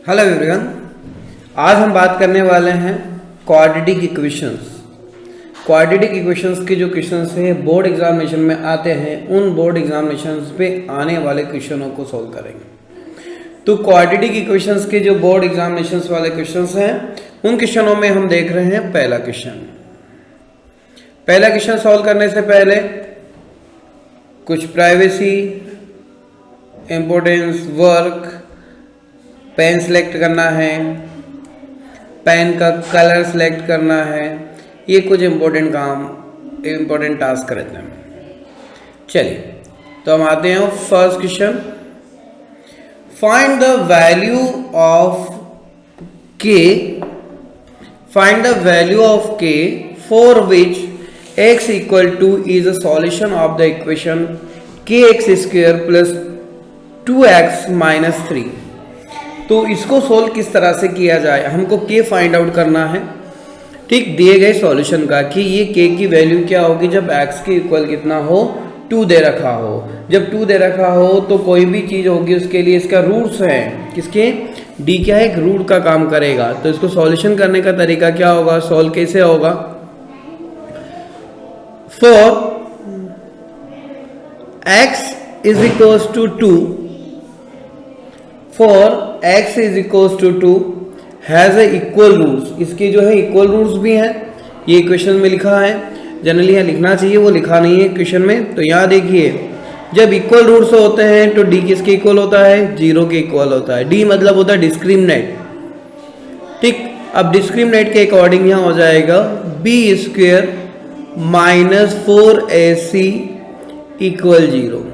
Hello everyone, आज हम बात करने वाले हैं क्वाड्रेटिक इक्वेशंस। क्वाड्रेटिक इक्वेशंस के जो क्वेश्चंस हैं बोर्ड एग्जामिनेशन में आते हैं, उन बोर्ड एग्जामिनेशंस पे आने वाले क्वेश्चनों को सॉल्व करेंगे। तो क्वाड्रेटिक इक्वेशंस के जो बोर्ड एग्जामिनेशंस वाले क्वेश्चंस हैं, उन क्वेश्चनों में हम देख रहे हैं पहला क्वेश्चन सॉल्व करने से पहले कुछ privacy, importance, work, pen select करना है, पेन का कलर सेलेक्ट करना है, ये कुछ इम्पोर्टेंट टास्क रहते हैं। चलिए तो हम आते हैं first question. Find the value of k for which x equal two is a solution of the equation kx square plus 2x minus 3। तो इसको सोल्व किस तरह से किया जाए, हमको k फाइंड आउट करना है। ठीक, दिए गए सॉल्यूशन का कि ये k की वैल्यू क्या होगी जब x के इक्वल कितना हो, 2 दे रखा हो। जब 2 दे रखा हो तो कोई भी चीज होगी उसके लिए इसका रूट्स हैं, किसके, d क्या है, एक रूट का काम करेगा। तो इसको सॉल्यूशन करने का तरीका क्या होगा, सॉल्व कैसे होगा। For x is equals to 2, for x is equals to 2 has a equal roots. इसके जो है इक्वल रूट्स भी हैं, ये क्वेश्चन में लिखा है। जनरली यहाँ लिखना चाहिए, वो लिखा नहीं है क्वेश्चन में। तो यहाँ देखिए, जब इक्वल रूट्स होते हैं तो d किसके इक्वल होता है, 0 के इक्वल होता है। d मतलब होता है डिस्क्रिमिनेट। ठीक, अब डिस्क्रिमिनेट के अकॉर्डिंग यहाँ हो जाएगा b square minus 4ac equal 0।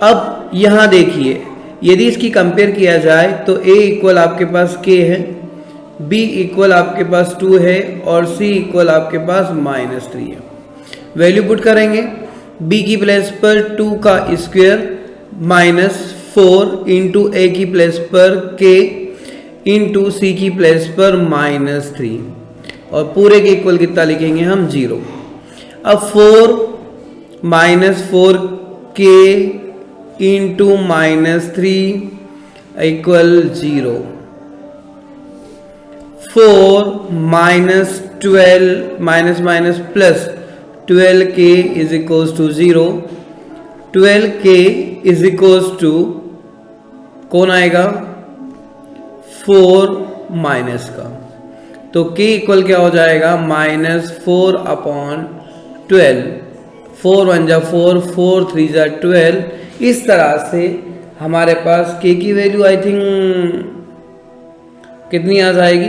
अब यहाँ देखिए, यदि इसकी कंपेयर किया जाए तो a इक्वल आपके पास k है, b इक्वल आपके पास 2 है और c इक्वल आपके पास माइनस 3 है। वैल्यू पुट करेंगे, b की प्लेस पर 2 का स्क्वायर माइनस 4 इंटू a की प्लेस पर k इंटू c की प्लेस पर माइनस 3 और पूरे के इक्वल कितना लिखेंगे हम, 0। अब 4 minus 4k into minus 3 equal 0। 4 minus 12 minus minus plus 12k is equals to 0। 12k is equals to कौन आएगा, 4 माइनस का। तो k इक्वल क्या हो जाएगा, माइनस 4 अपॉन 12। 4 1 जा 4, 4 3 जा 12। इस तरह से हमारे पास k की वैल्यू आई थिंक कितनी आ जाएगी,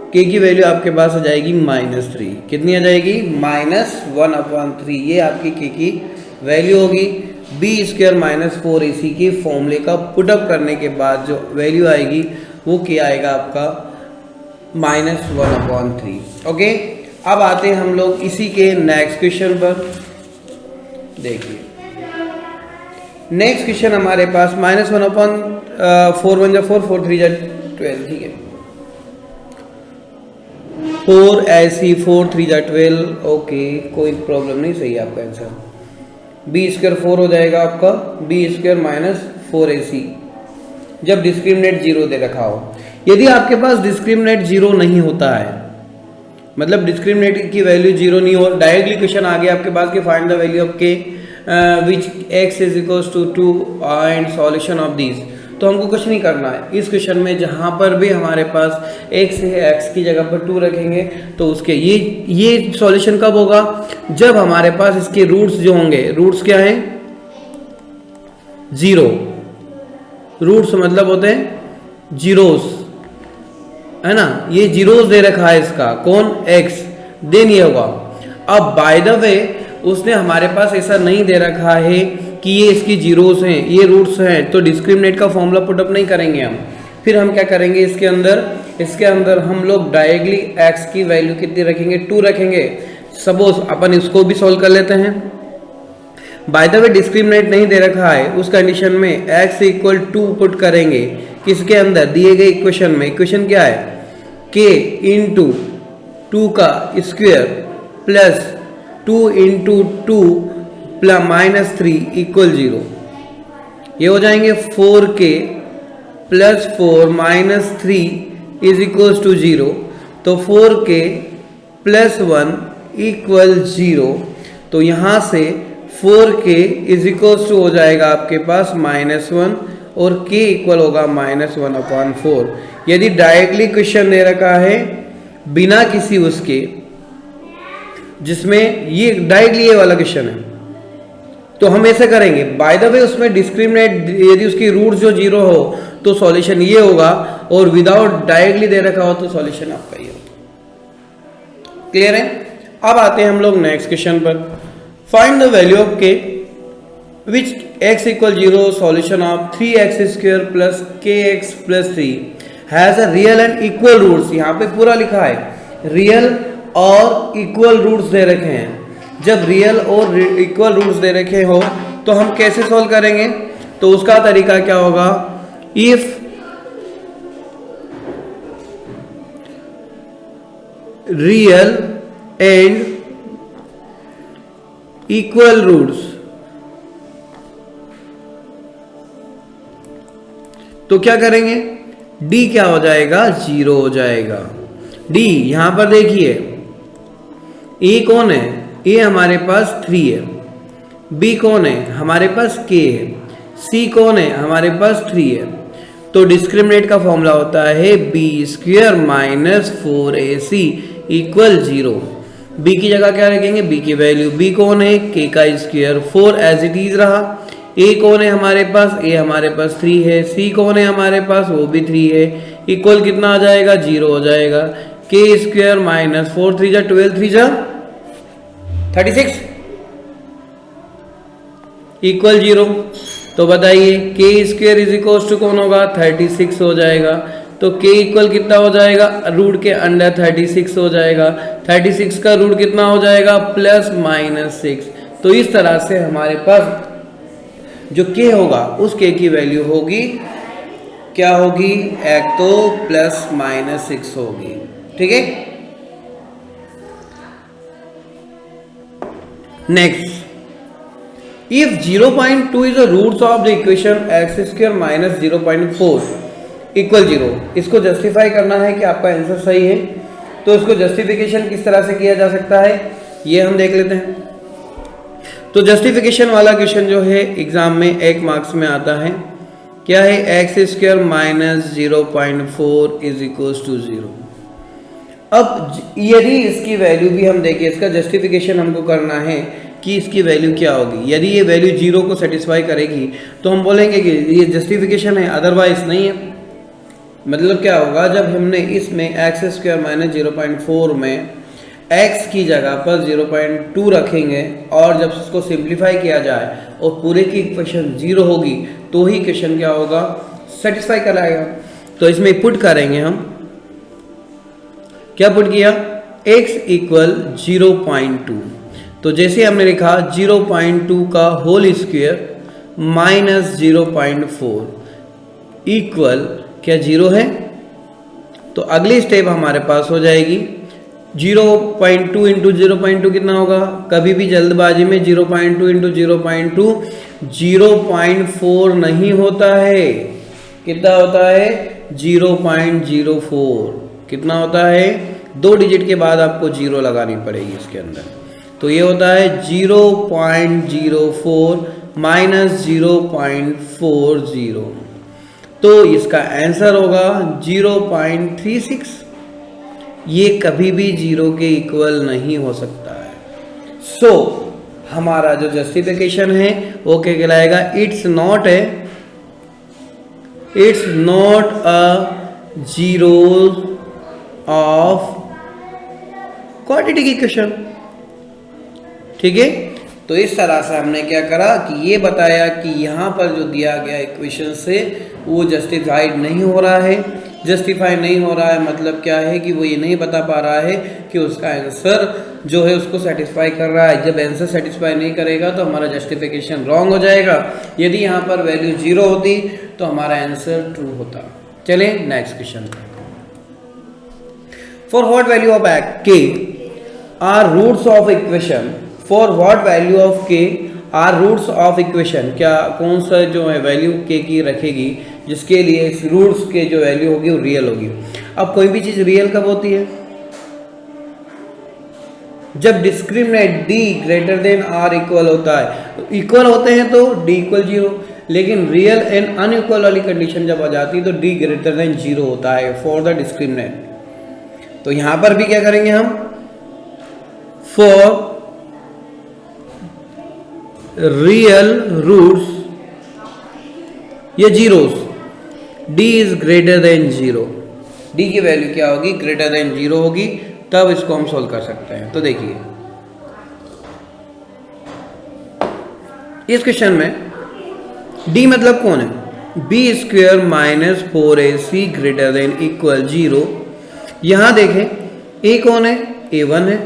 k की वैल्यू आपके पास आ जाएगी माइनस 3। कितनी आ जाएगी, माइनस 1/3। ये आपकी k की वैल्यू होगी। b स्क्वायर माइनस 4ac के फॉर्मूले का पुटअप करने के बाद जो वैल्यू आएगी वो क्या आएगा आपका, माइनस 1/3। ओके, अब आते हैं हम लोग इसी के नेक्स्ट क्वेश्चन पर। देखिए नेक्स्ट क्वेश्चन हमारे पास माइनस 1/4 1 जा 4, 4 3 जा 12। ठीक है, 4 ऐसी 4 3 जा 12। ओके, कोई प्रॉब्लम नहीं, सही है आपका आंसर। b स्क्वायर 4 हो जाएगा आपका, b स्क्वायर माइनस 4ac जब डिस्क्रिमिनेट 0 दे रखा हो। यदि आपके पास डिस्क्रिमिनेट 0 नहीं होता है, मतलब डिस्क्रिमिनेट की वैल्यू 0 नहीं हो, डायरेक्टली क्वेश्चन आ गया आपके पास कि find the value of k which x is equals to 2 and solution of this, तो हमको कुछ नहीं करना है। इस क्वेश्चन में जहां पर भी हमारे पास x है, x की जगह पर 2 रखेंगे तो उसके ये सॉल्यूशन कब होगा, जब हमारे पास इसके रूट्स जो होंगे, रूट्स क्या हैं, 0। रूट्स मतलब होते हैं जीरोस, है ना। ये जीरोस दे रखा है इसका, कौन, x, देन ये होगा। अब बाय द वे उसने हमारे पास ऐसा नहीं दे रखा है कि ये इसकी जीरोस हैं, ये रूट्स हैं, तो डिस्क्रिमिनेट का फॉर्मूला पुटअप नहीं करेंगे हम। फिर हम क्या करेंगे, इसके अंदर हम लोग डायरेक्टली x की वैल्यू कितनी रखेंगे, 2 रखेंगे। सपोज अपन इसको भी सॉल्व कर लेते हैं। बाय द वे डिस्क्रिमिनेट नहीं दे रखा है, उस कंडीशन में x इक्वल 2 पुट करेंगे किसके अंदर, दिए गए इक्वेशन में। इक्वेशन क्या है, k इंटू 2 का square plus 2 into 2 plus minus 3 equal 0। ये हो जाएंगे 4k plus 4 minus 3 is equals to 0। तो 4k प्लस 1 इक्वल 0। तो यहाँ से 4k इज इक्वल्स टू हो जाएगा आपके पास -1 और k इक्वल होगा -1/4। यदि डायरेक्टली क्वेश्चन दे रखा है बिना किसी उसके, जिसमें ये डायरेक्टली ये वाला क्वेश्चन है, तो हम ऐसे करेंगे। बाय द वे उसमें डिस्क्रिमिनेट यदि उसकी रूट जो 0 हो तो सॉल्यूशन ये होगा, और विदाउट डायरेक्टली दे रखा हो तो सॉल्यूशन आपका ये होगा। क्लियर है? अब आते हैं हम लोग नेक्स्ट क्वेश्चन पर। Find the value of k which x equal 0 solution of 3x² plus kx plus 3 has a real and equal roots. यहाँ पे पूरा लिखा है रियल और इक्वल रूट्स दे रखे हैं। जब रियल और इक्वल रूट्स दे रखे हो तो हम कैसे सॉल्व करेंगे? तो उसका तरीका क्या होगा? If real and equal roots, तो क्या करेंगे? d क्या हो जाएगा? 0 हो जाएगा। d यहां पर देखिए a कौन है? a हमारे पास 3 है। b कौन है? हमारे पास k है। c कौन है? हमारे पास 3 है। तो डिस्क्रिमिनेट का फॉर्मूला होता है b² minus 4ac equal 0। b की जगह क्या रखेंगे? b की वैल्यू, b कौन है? k का स्क्वायर, 4 एज इट इज रहा। a कौन है हमारे पास? a हमारे पास 3 है। c कौन है हमारे पास? वो भी 3 है। इक्वल कितना आ जाएगा? 0 हो जाएगा। k² माइनस 4 3 जा 12 3 जा 36 इक्वल 0। तो बताइए k² इज इक्वल टू कौन होगा? 36 हो जाएगा। तो k इक्वल कितना हो जाएगा? रूट के अंडर 36 हो जाएगा। 36 का रूट कितना हो जाएगा? Plus minus 6। तो इस तरह से हमारे पास जो k होगा उस k की वैल्यू होगी, क्या होगी? एक तो प्लस माइनस 6 होगी। ठीक है। Next, if 0.2 is the roots of the equation x² minus 0.4 equal 0, इसको जस्टिफाई करना है कि आपका आंसर सही है। तो इसको जस्टिफिकेशन किस तरह से किया जा सकता है ये हम देख लेते हैं। तो जस्टिफिकेशन वाला क्वेश्चन जो है एग्जाम में 1 मार्क्स में आता है। क्या है? x² minus 0.4 is equal to 0। अब यदि इसकी वैल्यू भी हम देखें, इसका जस्टिफिकेशन हमको करना है कि इसकी वैल्यू क्या होगी। यदि ये वैल्यू 0 को सेटिस्फाई करेगी तो हम बोलेंगे कि ये जस्टिफिकेशन है, अदरवाइज नहीं है। मतलब क्या होगा? जब हमने इसमें x² माइनस 0.4 में x की जगह पर 0.2 रखेंगे और जब इसको सिंप्लीफाई किया जाए और पूरे की इक्वेशन 0 होगी तो ही क्वेश्चन क्या होगा? सेटिस्फाई कराएगा। तो इसमें पुट करेंगे हम, क्या पुट किया? x equal 0.2। तो जैसे हमने लिखा 0.2 का होल स्क्वायर माइनस 0.4 इक्वल क्या 0 है? तो अगली स्टेप हमारे पास हो जाएगी 0.2 इंटू 0.2 कितना होगा? कभी भी जल्दबाजी में 0.2 इंटू 0.2 0.4 नहीं होता है। कितना होता है? 0.04। कितना होता है? 2 डिजिट के बाद आपको 0 लगानी पड़ेगी इसके अंदर। तो ये होता है 0.04 माइनस 0.40। तो इसका आंसर होगा 0.36। ये कभी भी 0 के इक्वल नहीं हो सकता है। सो हमारा जो जस्टिफिकेशन है वो क्या कहलाएगा? It's not a zero of quadratic equation. ठीक है। तो इस तरह से हमने क्या करा कि ये बताया कि यहाँ पर जो दिया गया इक्वेशन से वो जस्टिफाइड नहीं हो रहा है। जस्टिफाई नहीं हो रहा है मतलब क्या है कि वो ये नहीं बता पा रहा है कि उसका आंसर जो है उसको सेटिस्फाई कर रहा है। जब आंसर सेटिस्फाई नहीं करेगा तो हमारा जस्टिफिकेशन रॉन्ग हो जाएगा। यदि यहाँ पर वैल्यू 0 होती तो हमारा आंसर ट्रू होता। चलें next question. For what value of k are roots of equation, for what value of k are roots of equation, क्या कौन सा जो है वैल्यू k की रखेगी जिसके लिए इस रूट्स के जो वैल्यू होगी वो रियल होगी। अब कोई भी चीज़ रियल कब होती है? जब discriminant d greater than r equal होता है। इक्वल होते हैं तो d इक्वल 0, लेकिन रियल एंड अनइक्वल वाली कंडीशन जब आ जाती है तो d ग्रेटर देन 0 होता है फॉर द डिस्क्रिमिनेंट। तो यहां पर भी क्या करेंगे हम, फॉर रियल रूट्स ये zeros d is greater than 0, d की वैल्यू क्या होगी? ग्रेटर देन 0 होगी, तब इसको हम सोल्व कर सकते हैं। तो देखिए इस क्वेश्चन में d मतलब कौन है? b square minus 4ac greater than equal 0। यहां देखें a कौन है? a1 है,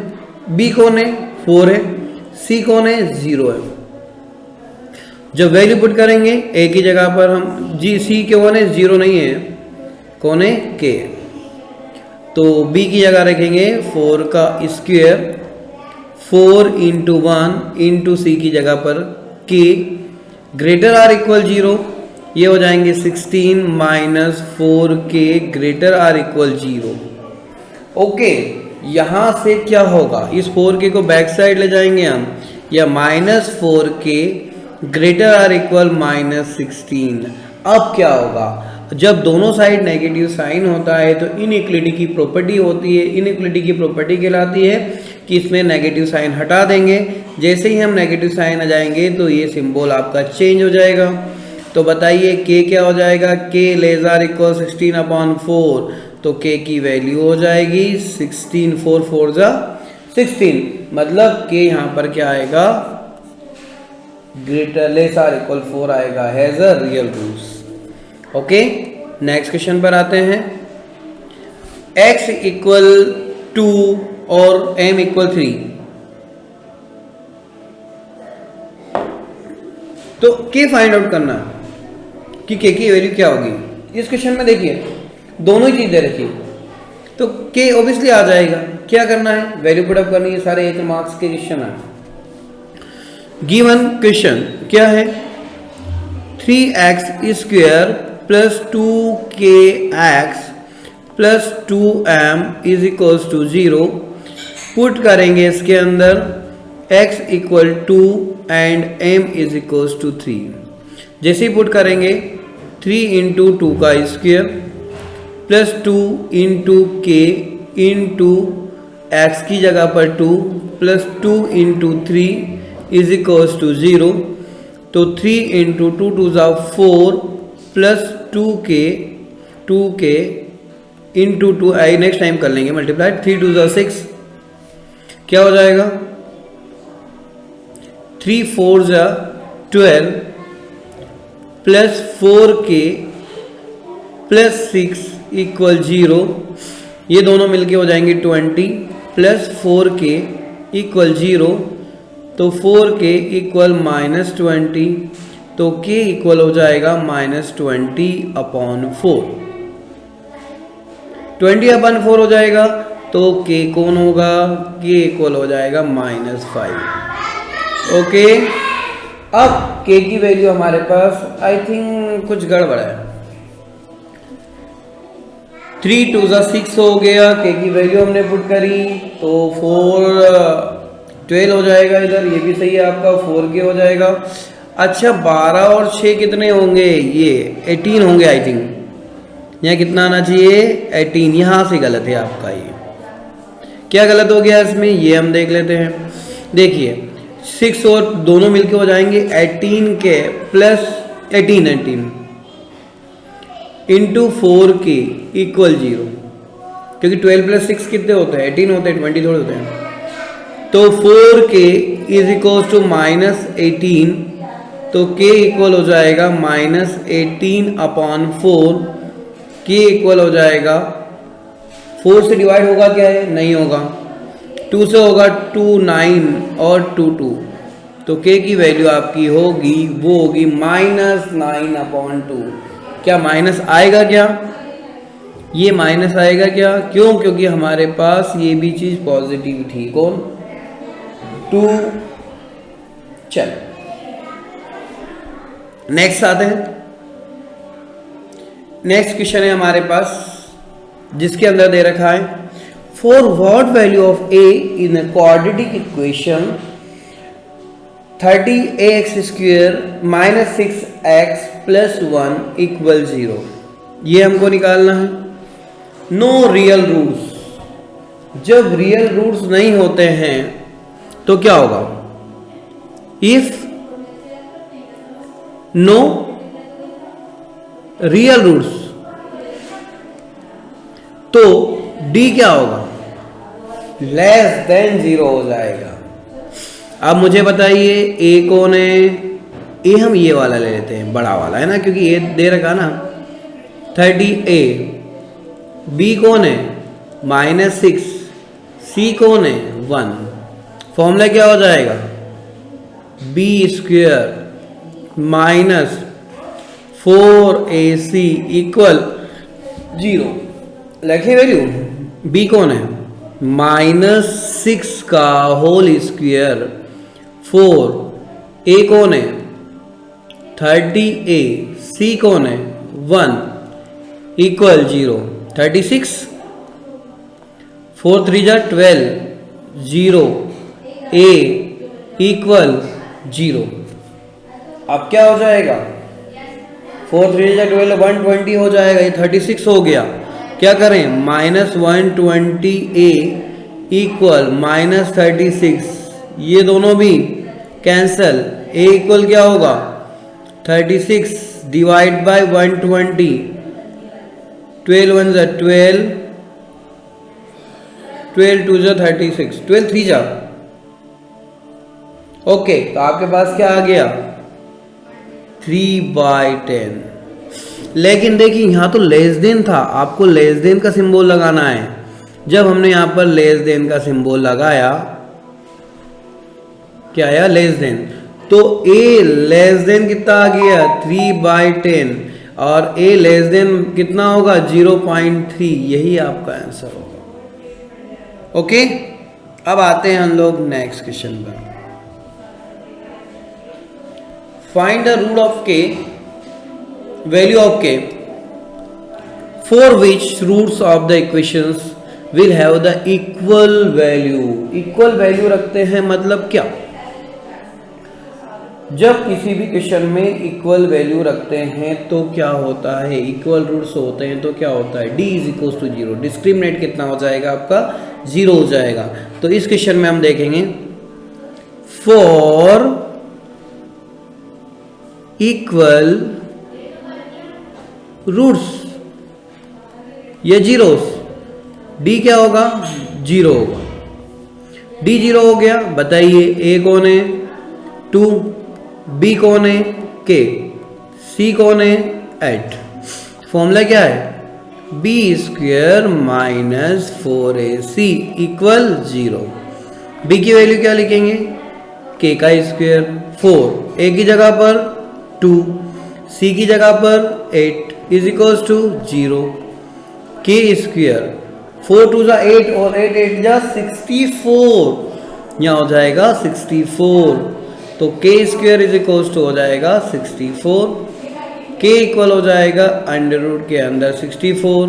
b कौन है? 4 है, c कौन है? 0 है। जब वैल्यू पुट करेंगे a की जगह पर हम c कौन है? 0 नहीं है, कौन है? k। तो b की जगह रखेंगे 4 का स्क्वायर, 4 इंटू 1 इंटू सी की जगह पर k ग्रेटर आर इक्वल 0, ये हो जाएंगे 16 minus 4k greater or equal 0। Okay, यहां से क्या होगा? इस 4k को बैक साइड ले जाएंगे हम, या minus 4k greater or equal minus 16। अब क्या होगा? जब दोनों साइड नेगेटिव साइन होता है तो इनइक्वलिटी की प्रॉपर्टी होती है, इनइक्वलिटी की प्रॉपर्टी कहलाती है कि इसमें नेगेटिव साइन हटा देंगे। जैसे ही हम नेगेटिव साइन आ जाएंगे तो ये सिंबल आपका चेंज हो जाएगा। तो बताइए k क्या हो जाएगा? k लेज़र इक्वल 16/4, तो k की वैल्यू हो जाएगी 16, 4 4 जा 16, मतलब k यहाँ पर क्या आएगा? ग्रेटर लेज़र इक्वल 4 आएगा, has a real roots. Okay, next question पर आते हैं। x इक्वल 2 और m इक्वल 3, तो k फाइंड आउट करना है कि k की वैल्यू क्या होगी। इस क्वेश्चन में देखिए दोनों ही चीजें रखी, तो k ऑब्वियसली आ जाएगा। क्या करना है? वैल्यू पुट अप करनी है। सारे 1 मार्क्स के क्वेश्चन है। गिवन क्वेश्चन क्या है? 3x square plus 2kx plus 2m is equals to 0। Put करेंगे इसके अंदर x equal 2 and m is equals to 3। जैसे ही पुट करेंगे 3 इंटू 2 का square plus 2 into k into x की जगह पर 2 plus 2 into 3 is equals to 0। तो 3 इंटू 2 2 4 प्लस 2k इंटू 2 आई नेक्स्ट टाइम कर लेंगे मल्टीप्लाई, 3 2 6, क्या हो जाएगा? 3 4 12 प्लस 4k प्लस 6 इक्वल 0। ये दोनों मिलके हो जाएंगे 20 प्लस 4k इक्वल 0। तो 4k इक्वल माइनस 20, तो k इक्वल हो जाएगा माइनस 20/4। 20/4 हो जाएगा, तो k कौन होगा? k इक्वल हो जाएगा -5। ओके, अब k की वैल्यू हमारे पास आई थिंक कुछ गड़बड़ है। 3 2 6 हो गया, k की वैल्यू हमने पुट करी, तो 4 12 हो जाएगा। इधर ये भी सही है आपका, 4k हो जाएगा। अच्छा, 12 और 6 कितने होंगे? ये 18 होंगे आई थिंक। यहाँ कितना आना चाहिए? 18। यहाँ से गलत है आपका। ये क्या गलत हो गया इसमें, ये हम देख लेते हैं। देखिए 6 और दोनों मिलके हो जाएंगे 18k plus 18 into 4k equal 0, क्योंकि 12 प्लस 6 कितने होते हैं? 18 होते हैं, 20 थोड़े होते हैं। तो 4k इज इक्वल टू -18, तो k इक्वल हो जाएगा -18/4। k इक्वल हो जाएगा 4 से डिवाइड होगा क्या है? नहीं होगा। 2 से होगा 2 9 और 2 2, तो k की वैल्यू आपकी होगी, वो होगी -9/2। क्या माइनस आएगा क्या? ये माइनस आएगा क्या? क्यों? क्योंकि हमारे पास ये भी चीज पॉजिटिव थी। कौन? 2। चल नेक्स्ट आते हैं। नेक्स्ट क्वेश्चन है हमारे पास जिसके अंदर दे रखा है for what value of a in a quadratic equation 30ax² - 6x + 1 = 0। ये हमको निकालना है। नो रियल रूट्स, जब रियल रूट्स नहीं होते हैं तो क्या होगा? इफ नो रियल रूट्स तो d क्या होगा? <0 हो जाएगा। अब मुझे बताइए a कौन है? a हम ये वाला ले लेते हैं, बड़ा वाला है ना, क्योंकि ये दे रखा ना 30a। b कौन है? -6। c कौन है? 1। फॉर्मूला क्या हो जाएगा? b² - 4ac = 0। लिखिए वैल्यू। b कौन है? -6 का होल स्क्वायर 4। a कौन है? 30a। c कौन है? 1 = 0। 36 4 3 12 0 a = 0। अब क्या हो जाएगा? 4 3 12 120 हो जाएगा। ये 36 हो गया। क्या करें? -120a = -36। ये दोनों भी कैंसल। a इक्वल क्या होगा? 36 डिवाइड बाय 120। 12 1 12 12 2 36 12 3 जा। ओके, तो आपके पास क्या आ गया? 3/10। लेकिन देखिए यहां तो लेस देन था, आपको लेस देन का सिंबल लगाना है। जब हमने यहां पर लेस देन का सिंबल लगाया, क्या आया? Less than. तो a लेस देन कितना आ गया? 3/10 और a लेस देन कितना होगा? 0.3। यही आपका आंसर होगा। ओके, अब आते हैं हम लोग नेक्स्ट क्वेश्चन पर। Find the root of k, value of k for which roots of the equations will have the equal value। Equal value रखते हैं मतलब क्या? जब किसी भी क्वेश्चन में इक्वल वैल्यू रखते हैं तो क्या होता है? इक्वल रूट्स होते हैं तो क्या होता है? d = 0। डिस्क्रिमिनेट कितना हो जाएगा आपका? 0 हो जाएगा। तो इस क्वेश्चन में हम देखेंगे फॉर इक्वल रूट्स, ये जीरोस, d क्या होगा? 0 होगा। d 0 हो गया। बताइए a कौन है? 2। b कौन है? k। c कौन है? 8। फॉर्मूला क्या है? b² - 4ac = 0। b की वैल्यू क्या लिखेंगे? k का स्क्वायर 4, a की जगह पर 2, c की जगह पर 8 = 0। k² 4 2 8 और 8 8 64। यहाँ हो जाएगा 64। तो k² हो जाएगा 64। k इक्वल हो जाएगा अंडर रूट के अंदर 64।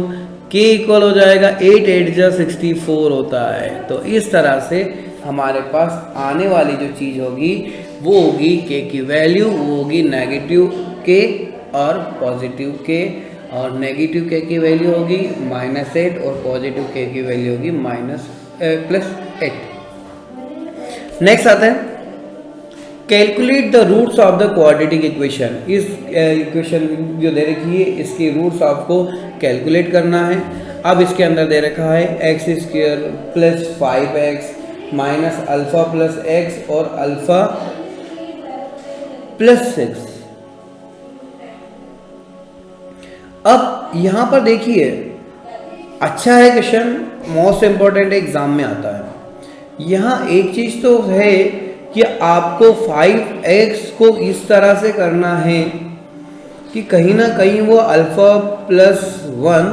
k इक्वल हो जाएगा 8 8 64 होता है। तो इस तरह से हमारे पास आने वाली जो चीज़ होगी वो होगी k की वैल्यू, वो होगी नेगेटिव k और पॉजिटिव k, और नेगेटिव k की वैल्यू होगी -8 और पॉजिटिव k की वैल्यू होगी +8। नेक्स्ट आता है calculate the roots of the quadratic equation. इस इक्वेशन जो दे रखी है इसके रूट्स आपको कैलकुलेट करना है। अब इसके अंदर दे रखा है x² + 5x - अल्फा + x और अल्फा + 6। अब यहां पर देखिए, अच्छा है क्वेश्चन, मोस्ट इंपॉर्टेंट एग्जाम में आता है। यहां एक चीज तो है कि आपको 5x को इस तरह से करना है कि कहीं ना कहीं वो अल्फा +1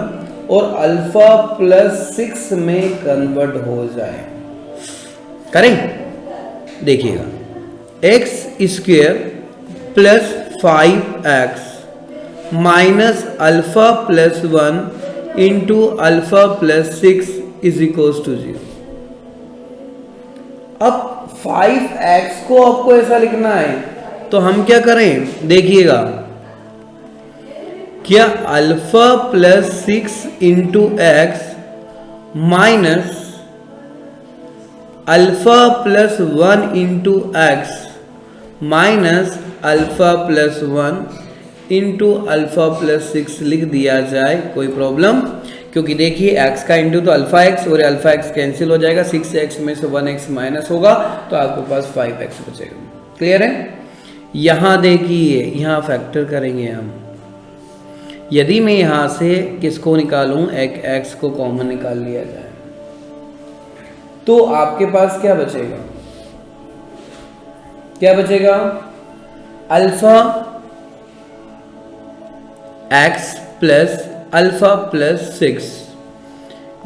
और अल्फा +6 में कन्वर्ट हो जाए। करें? देखिएगा x² + 5x minus alpha plus 1 into alpha plus 6 is equals to 0। अब 5x को आपको ऐसा लिखना है तो हम क्या करें, देखिएगा, क्या alpha plus 6 into x minus alpha plus 1 into x minus alpha plus 1 into alpha plus 6 लिख दिया जाए, कोई प्रॉब्लम? क्योंकि देखिए x का इंटू तो अल्फा x और अल्फा x कैंसिल हो जाएगा, 6x में से 1x माइनस होगा तो आपके पास 5x बचेगा। क्लियर है? यहां देखिए, यहां फैक्टर करेंगे हम। यदि मैं यहां से किसको निकालूं, एक x को कॉमन निकाल लिया जाए तो आपके पास क्या बचेगा, क्या बचेगा? Alpha x plus alpha plus 6।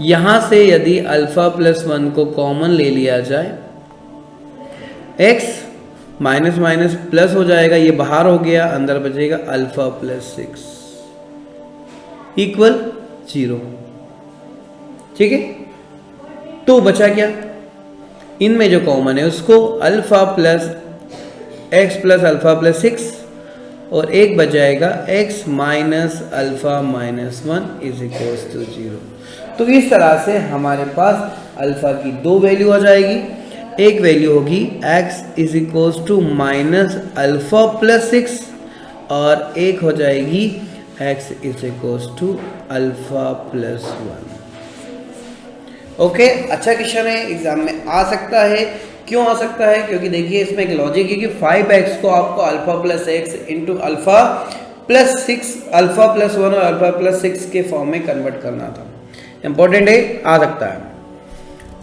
यहां से यदि अल्फा प्लस 1 को कॉमन ले लिया जाए, x माइनस माइनस प्लस हो जाएगा, ये बाहर हो गया, अंदर बचेगा अल्फा प्लस 6 इक्वल 0। ठीक है, तो बचा क्या? इनमें जो कॉमन है उसको alpha plus x plus alpha plus 6 और एक बच जाएगा x minus alpha minus 1 is equal to 0। तो इस तरह से हमारे पास अल्फा की दो वैल्यू आ जाएगी। एक वैल्यू होगी x is equal to minus alpha plus 6 और एक हो जाएगी x is equal to alpha plus 1। Okay, अच्छा क्वेश्चन है, एग्जाम में आ सकता है। क्यों आ सकता है? क्योंकि देखिए इसमें एक लॉजिक है कि 5x को आपको alpha plus x into alpha plus 6, alpha plus 1 और अल्फा प्लस 6 के फॉर्म में कन्वर्ट करना था। इंपॉर्टेंट है, आ सकता है।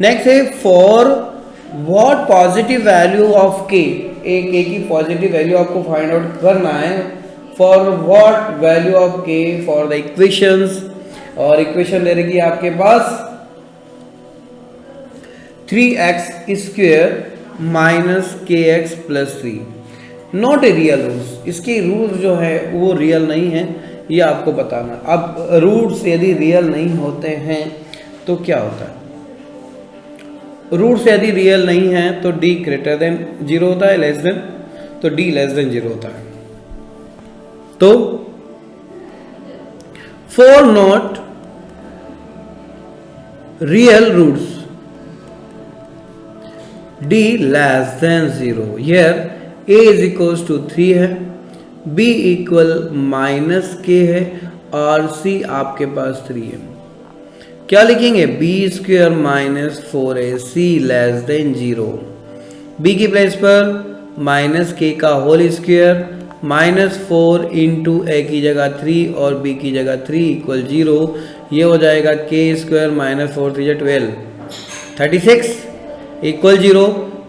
नेक्स्ट है for what positive value of k, एक k की पॉजिटिव वैल्यू आपको फाइंड आउट करना है। For what value of k for the equations, और इक्वेशन दे रही है आपके पास 3x square minus kx plus 3। Not a real roots, इसके रूट्स जो है वो रियल नहीं है, ये आपको बताना। अब रूट्स यदि रियल नहीं होते हैं तो क्या होता है? रूट्स यदि रियल नहीं है तो d ग्रेटर देन 0 होता है, लेस देन, तो d लेस देन 0 होता है। तो for not real roots d less than 0, here a is equals to 3 है, b इक्वल माइनस k है और c आपके पास 3 है। क्या लिखेंगे? b square minus 4ac less than 0। b की प्लेस पर माइनस k का whole square minus 4 into a की जगह 3 और b की जगह 3 इक्वल 0। ये हो जाएगा k स्क्वेयर माइनस 4 3 12 36 इक्वल 0।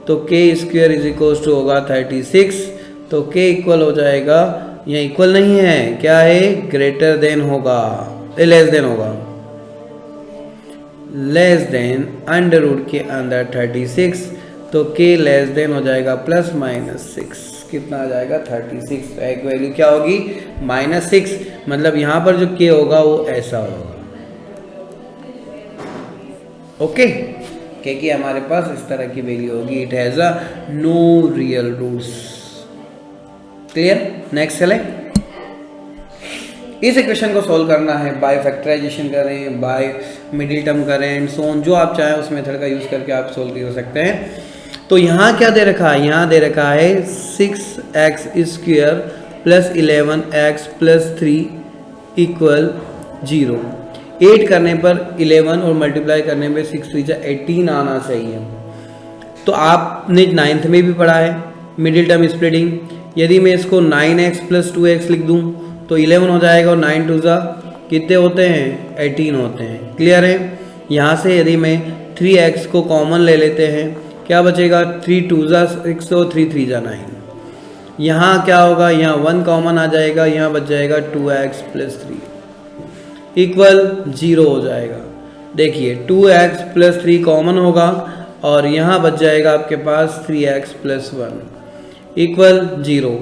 तो k square is equal to होगा 36। तो k इक्वल हो जाएगा, यहाँ इक्वल नहीं है, क्या है? ग्रेटर देन होगा, लेस देन होगा, लेस देन अंडर रूट के अंदर 36। तो k लेस देन हो जाएगा प्लस माइनस 6, कितना आ जाएगा? 36। तो एक वैल्यू क्या होगी? माइनस 6, मतलब यहाँ पर जो k होगा वो ऐसा होगा। ओके, क्योंकि हमारे पास इस तरह की वैल्यू होगी, it has a no real roots. Clear? Next चलें। इस इक्वेशन को सॉल्व करना है, बाय फैक्टराइजेशन करें, बाय मिडिल टर्म करें एंड सो ऑन, जो आप चाहें उस मेथड का यूज करके आप सॉल्व कर सकते हैं। तो यहाँ क्या दे रखा है? यहाँ दे रखा है 6x square plus 11x plus 3 equal 0। 8 करने पर 11 और मल्टीप्लाई करने पर 6 3 18 आना चाहिए। तो आपने 9th में भी पढ़ा है मिडिल टर्म स्प्लिटिंग। यदि मैं इसको 9x प्लस 2x लिख दूं तो 11 हो जाएगा और 9 2 कितने होते हैं? 18 होते हैं। क्लियर है? यहाँ से यदि मैं 3x को कॉमन ले लेते हैं, क्या बचेगा? 3 2 6 और 3 3 9। यहाँ क्या होगा? यहाँ 1 कॉमन आ जाएगा, यहाँ बच जाएगा 2x प्लस 3 इक्वल 0 हो जाएगा। देखिए 2x प्लस 3 कॉमन होगा और यहाँ बच जाएगा आपके पास 3x प्लस 1 इक्वल 0।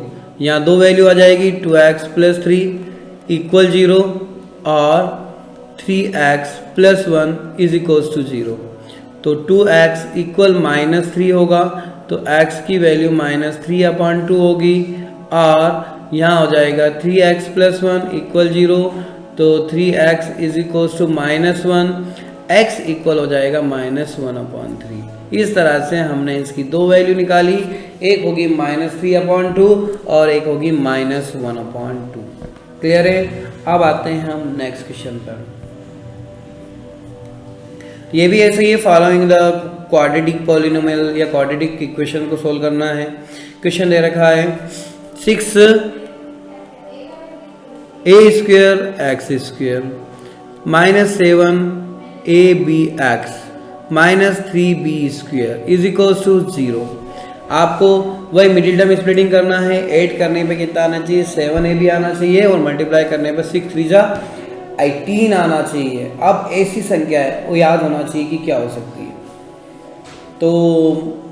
यहाँ दो वैल्यू आ जाएगी, 2x प्लस 3 इक्वल 0 और 3x plus 1 is equals to 0। तो 2x इक्वल -3 होगा, तो x की वैल्यू -3/2 होगी और यहाँ हो जाएगा 3x प्लस 1 इक्वल 0, तो 3x is equals to -1, x equal हो जाएगा -1/3। इस तरह से हमने इसकी दो वैल्यू निकाली, एक होगी -3/2 और एक होगी -1/2। क्लियर है? अब आते हैं हम नेक्स्ट क्वेश्चन पर। ये भी ऐसे ही फॉलोइंग द क्वाड्रेटिक पॉलिनोमियल या क्वाड्रेटिक इक्वेशन को सोल्व करना है। क्वेश्चन दे रखा है 6a² x² -7abx -3b² is equals to 0। आपको वही मिडिल टर्म स्प्लिटिंग करना है। 8 करने पे कितना आना चाहिए? 7ab आना चाहिए और मल्टीप्लाई करने पे 6 3 जा 18 आना चाहिए। अब ऐसी संख्या है वो याद होना चाहिए कि क्या हो सकती है। तो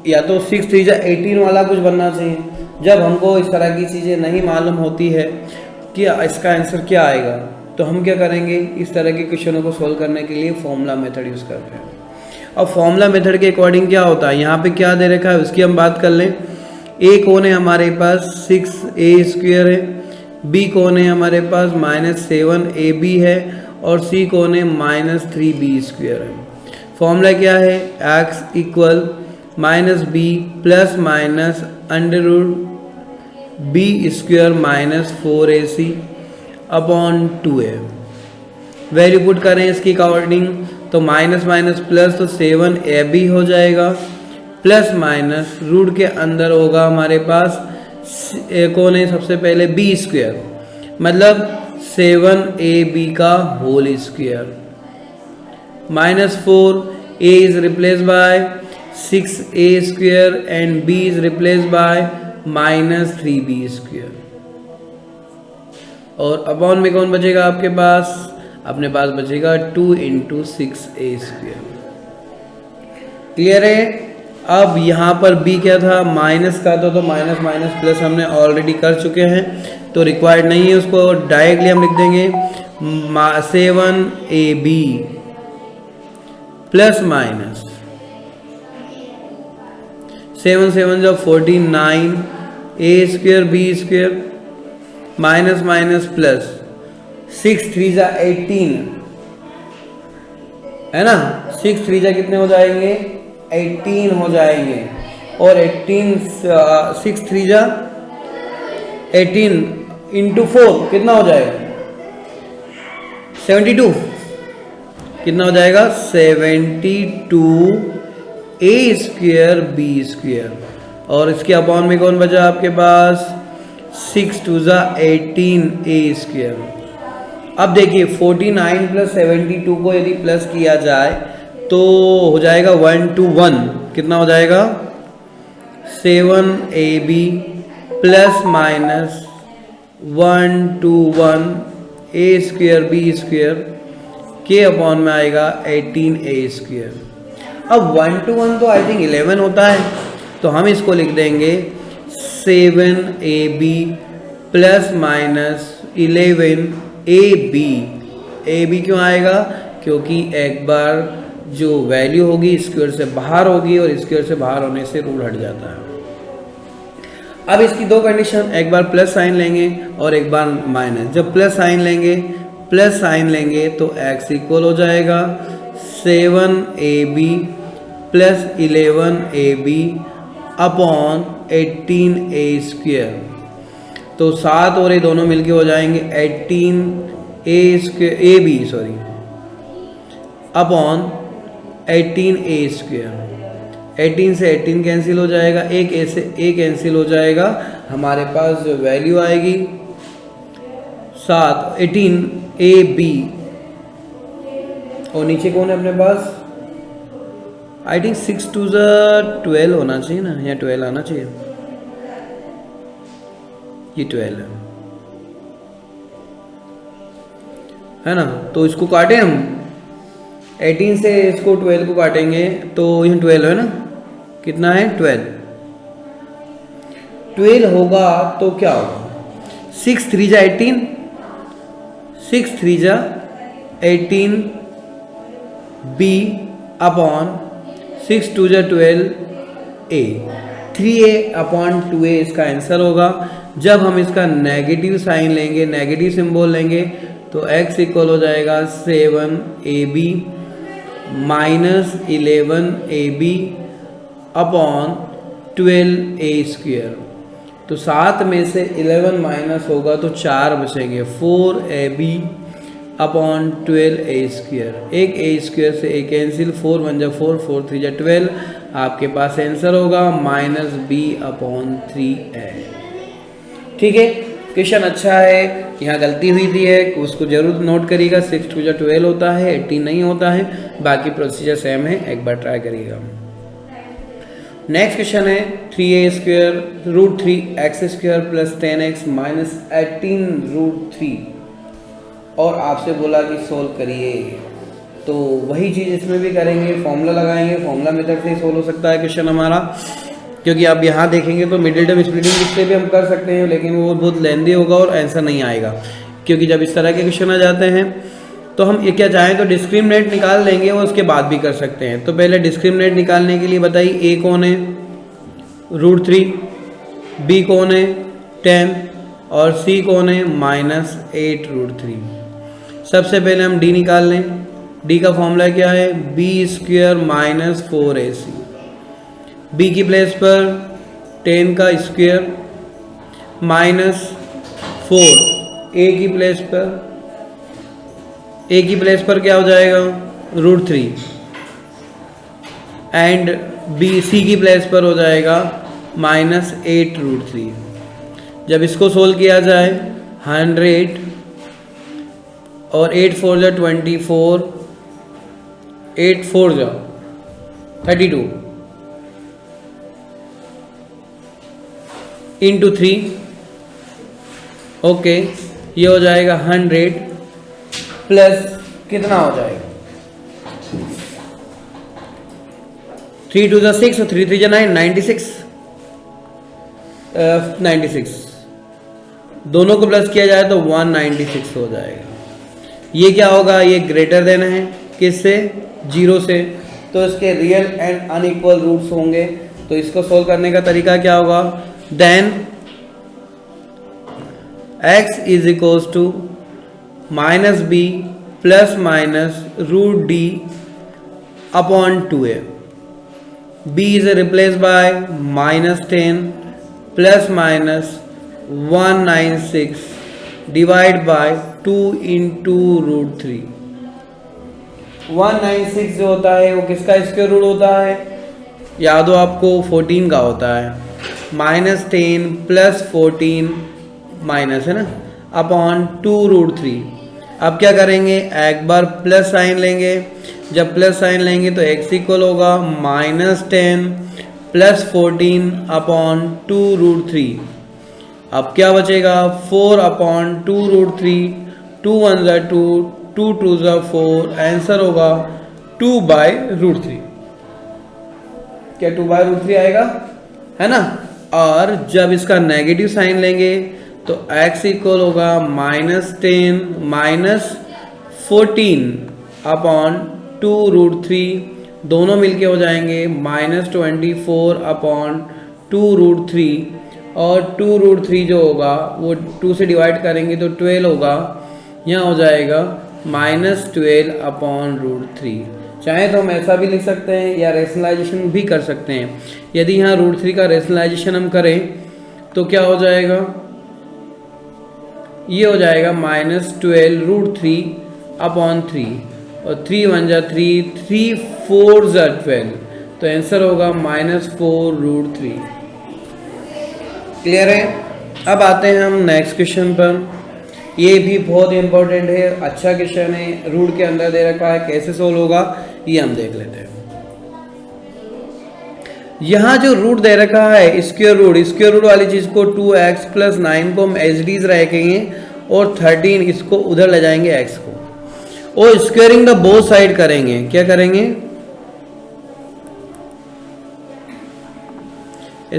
या तो 6 3 जा 18 वाला कुछ बनना चाहिए। जब हमको इस तरह की चीज़ें नहीं मालूम होती है कि इसका आंसर क्या आएगा, तो हम क्या करेंगे? इस तरह के क्वेश्चनों को सोल्व करने के लिए फॉर्मूला मेथड यूज़ करते हैं। अब फॉर्मूला मेथड के अकॉर्डिंग क्या होता है, यहाँ पे क्या दे रखा है उसकी हम बात कर लें। ए कौन है हमारे पास? 6a² है। बी कौन है हमारे पास? -7ab है। और सी कौन है? -3b² है। फॉर्मूला क्या है? x equal -b plus minus √b² -4ac upon 2a। Value put करें इसकी अकॉर्डिंग, तो माइनस माइनस प्लस, तो 7ab हो जाएगा, प्लस माइनस रूट के अंदर होगा हमारे पास कौन है सबसे पहले? b², मतलब 7ab का whole square -4, a is replace by 6a² and b is replace by -3b²। और अपॉन में कौन बचेगा आपके पास? अपने पास बचेगा 2 × 6a²। क्लियर है? अब यहाँ पर b क्या था? माइनस का, तो माइनस माइनस प्लस हमने ऑलरेडी कर चुके हैं, तो रिक्वायर्ड नहीं है। उसको डायरेक्टली हम लिख देंगे 7ab प्लस माइनस 7 7 जो 49 a² b² minus minus plus 6 3 जा 18 है ना। 6 3 जा कितने हो जाएंगे? 18 हो जाएंगे। और 6 3 जा 18 × 4 कितना हो जाएगा? 72। कितना हो जाएगा? 72 a² b²। और इसके अपॉन में कौन बचा आपके पास? 6 2 जा 18 a²। अब देखिए 49 प्लस 72 को यदि प्लस किया जाए तो हो जाएगा 1 to 1। कितना हो जाएगा? 7ab plus minus 1 to 1 a² b² के अपॉन में आएगा 18a²। अब 1 to 1 तो आई थिंक 11 होता है, तो हम इसको लिख देंगे 7ab plus minus 11ab। ab क्यों आएगा? क्योंकि एक बार जो वैल्यू होगी स्क्वायर से बाहर होगी और स्क्वायर से बाहर होने से रूल हट जाता है। अब इसकी दो कंडीशन, एक बार प्लस साइन लेंगे और एक बार माइनस। जब प्लस साइन लेंगे तो x इक्वल हो जाएगा 7ab plus 11ab upon 18a²। तो 7 और ये दोनों मिलके हो जाएंगे 18ab अपॉन 18a²। 18 से 18 कैंसिल हो जाएगा, एक ए से ए कैंसिल हो जाएगा। हमारे पास जो वैल्यू आएगी 7 18ab और नीचे कौन है अपने पास? आई थिंक 6 2 12 होना चाहिए ना, या 12 आना चाहिए। ये 12 है ना। तो इसको काटें हम 18 से इसको 12 को काटेंगे तो यहाँ 12 है ना। कितना है? 12 होगा तो क्या होगा? 6 3 जा 18 6 3 जा 18 b अपॉन 6 2 जा 12 a, 3a अपॉन 2a इसका आंसर होगा। जब हम इसका नेगेटिव साइन लेंगे, नेगेटिव सिंबल लेंगे, तो x इक्वल हो जाएगा 7ab minus 11ab upon 12a square. तो 7 में से 11 माइनस होगा तो 4 बचेंगे, 4ab अपॉन 12a स्क्वेयर। एक a स्क्वेयर से a कैंसिल, 4 1 जा 4, 4 3 जा 12। आपके पास आंसर होगा माइनस b अपॉन 3a। ठीक है, क्वेश्चन अच्छा है। यहाँ गलती हुई थी है, उसको जरूर नोट करिएगा। 6 2 जा 12 होता है, 18 नहीं होता है। बाकी प्रोसीजर सेम है, एक बार ट्राई करिएगा। नेक्स्ट क्वेश्चन है 3a square root 3x square plus 10x minus 18 root 3, और आपसे बोला कि सोल्व करिए। तो वही चीज़ इसमें भी करेंगे, फॉर्मूला लगाएंगे। फॉर्मूला मेथड से ही सोल्व हो सकता है क्वेश्चन हमारा, क्योंकि आप यहाँ देखेंगे तो मिडिल टर्म स्प्लिटिंग इससे भी हम कर सकते हैं, लेकिन वो बहुत लेंदी होगा और आंसर नहीं आएगा। क्योंकि जब इस तरह के क्वेश्चन आ जाते हैं तो हम ये क्या चाहें तो डिस्क्रिमिनेंट निकाल लेंगे और उसके बाद भी कर सकते हैं। तो पहले डिस्क्रिमिनेंट निकालने के लिए बताइए, a कौन है रूट 3, b कौन है 10 और c कौन है माइनस 8 रूट 3। सबसे पहले हम d निकाल लें। d का फॉर्मूला क्या है, b square minus 4ac। b की प्लेस पर 10 का स्क्वेयर माइनस 4, a की प्लेस पर क्या हो जाएगा रूट 3, एंड सी की प्लेस पर हो जाएगा माइनस 8 रूट 3। जब इसको सोल्व किया जाए 100 और 8 4 जा 24, 8 4 जा 32 इंटू 3, ओके, ये हो जाएगा 100 प्लस कितना हो जाएगा 3 2 जा 6 और 3 3 जा 9, 96 दोनों को प्लस किया जाए तो 196 हो जाएगा। ये क्या होगा, ये ग्रेटर देन है किससे, 0 से, तो इसके रियल एंड अनइक्वल रूट्स होंगे। तो इसको सोल्व करने का तरीका क्या होगा, then x is equals to minus b plus minus root d upon 2a। b is replaced by minus 10 plus minus 196 divide by 2 into root 3। 196 जो होता है वो किसका स्क्वायर रूट होता है, याद हो आपको 14 का होता है। माइनस 10 प्लस 14 माइनस है ना, अपॉन 2 रूट 3। अब क्या करेंगे, एक बार प्लस साइन लेंगे। जब प्लस साइन लेंगे तो x इक्वल होगा माइनस 10 प्लस 14 अपॉन 2 रूट 3। अब क्या बचेगा, 4 अपॉन 2 रूट 3, 2 1 जा 2, 2 2 जा 4, आंसर होगा 2 बाई रूट 3। क्या 2 बाई रूट 3 आएगा, है ना। और जब इसका नेगेटिव साइन लेंगे तो x इक्वल होगा माइनस 10 माइनस 14 अपॉन 2 रूट 3, दोनों मिलके हो जाएंगे माइनस 24 अपॉन 2 रूट 3, और 2 रूट 3 जो होगा वो 2 से डिवाइड करेंगे तो 12 होगा। यहाँ हो जाएगा माइनस 12 अपॉन रूट 3। चाहे तो हम ऐसा भी लिख सकते हैं या रेशनलाइजेशन भी कर सकते हैं। यदि यहाँ रूट 3 का रेशनलाइजेशन हम करें तो क्या हो जाएगा, ये हो जाएगा माइनस 12 रूट 3 अपॉन 3, और 3 1 जा 3, 3 4 जा 12, तो आंसर होगा माइनस 4 रूट 3। क्लियर है। अब आते हैं हम नेक्स्ट क्वेश्चन पर। ये भी बहुत इंपॉर्टेंट है, अच्छा क्वेश्चन है, रूट के अंदर दे रखा है, कैसे सोल्व होगा ये हम देख लेते हैं। यहाँ जो रूट दे रखा है स्क्वायर रूट वाली चीज को 2x प्लस 9 को हम एच डीज रखेंगे और 13 इसको उधर ले जाएंगे x को, और स्क्वेयरिंग द बोथ साइड करेंगे। क्या करेंगे,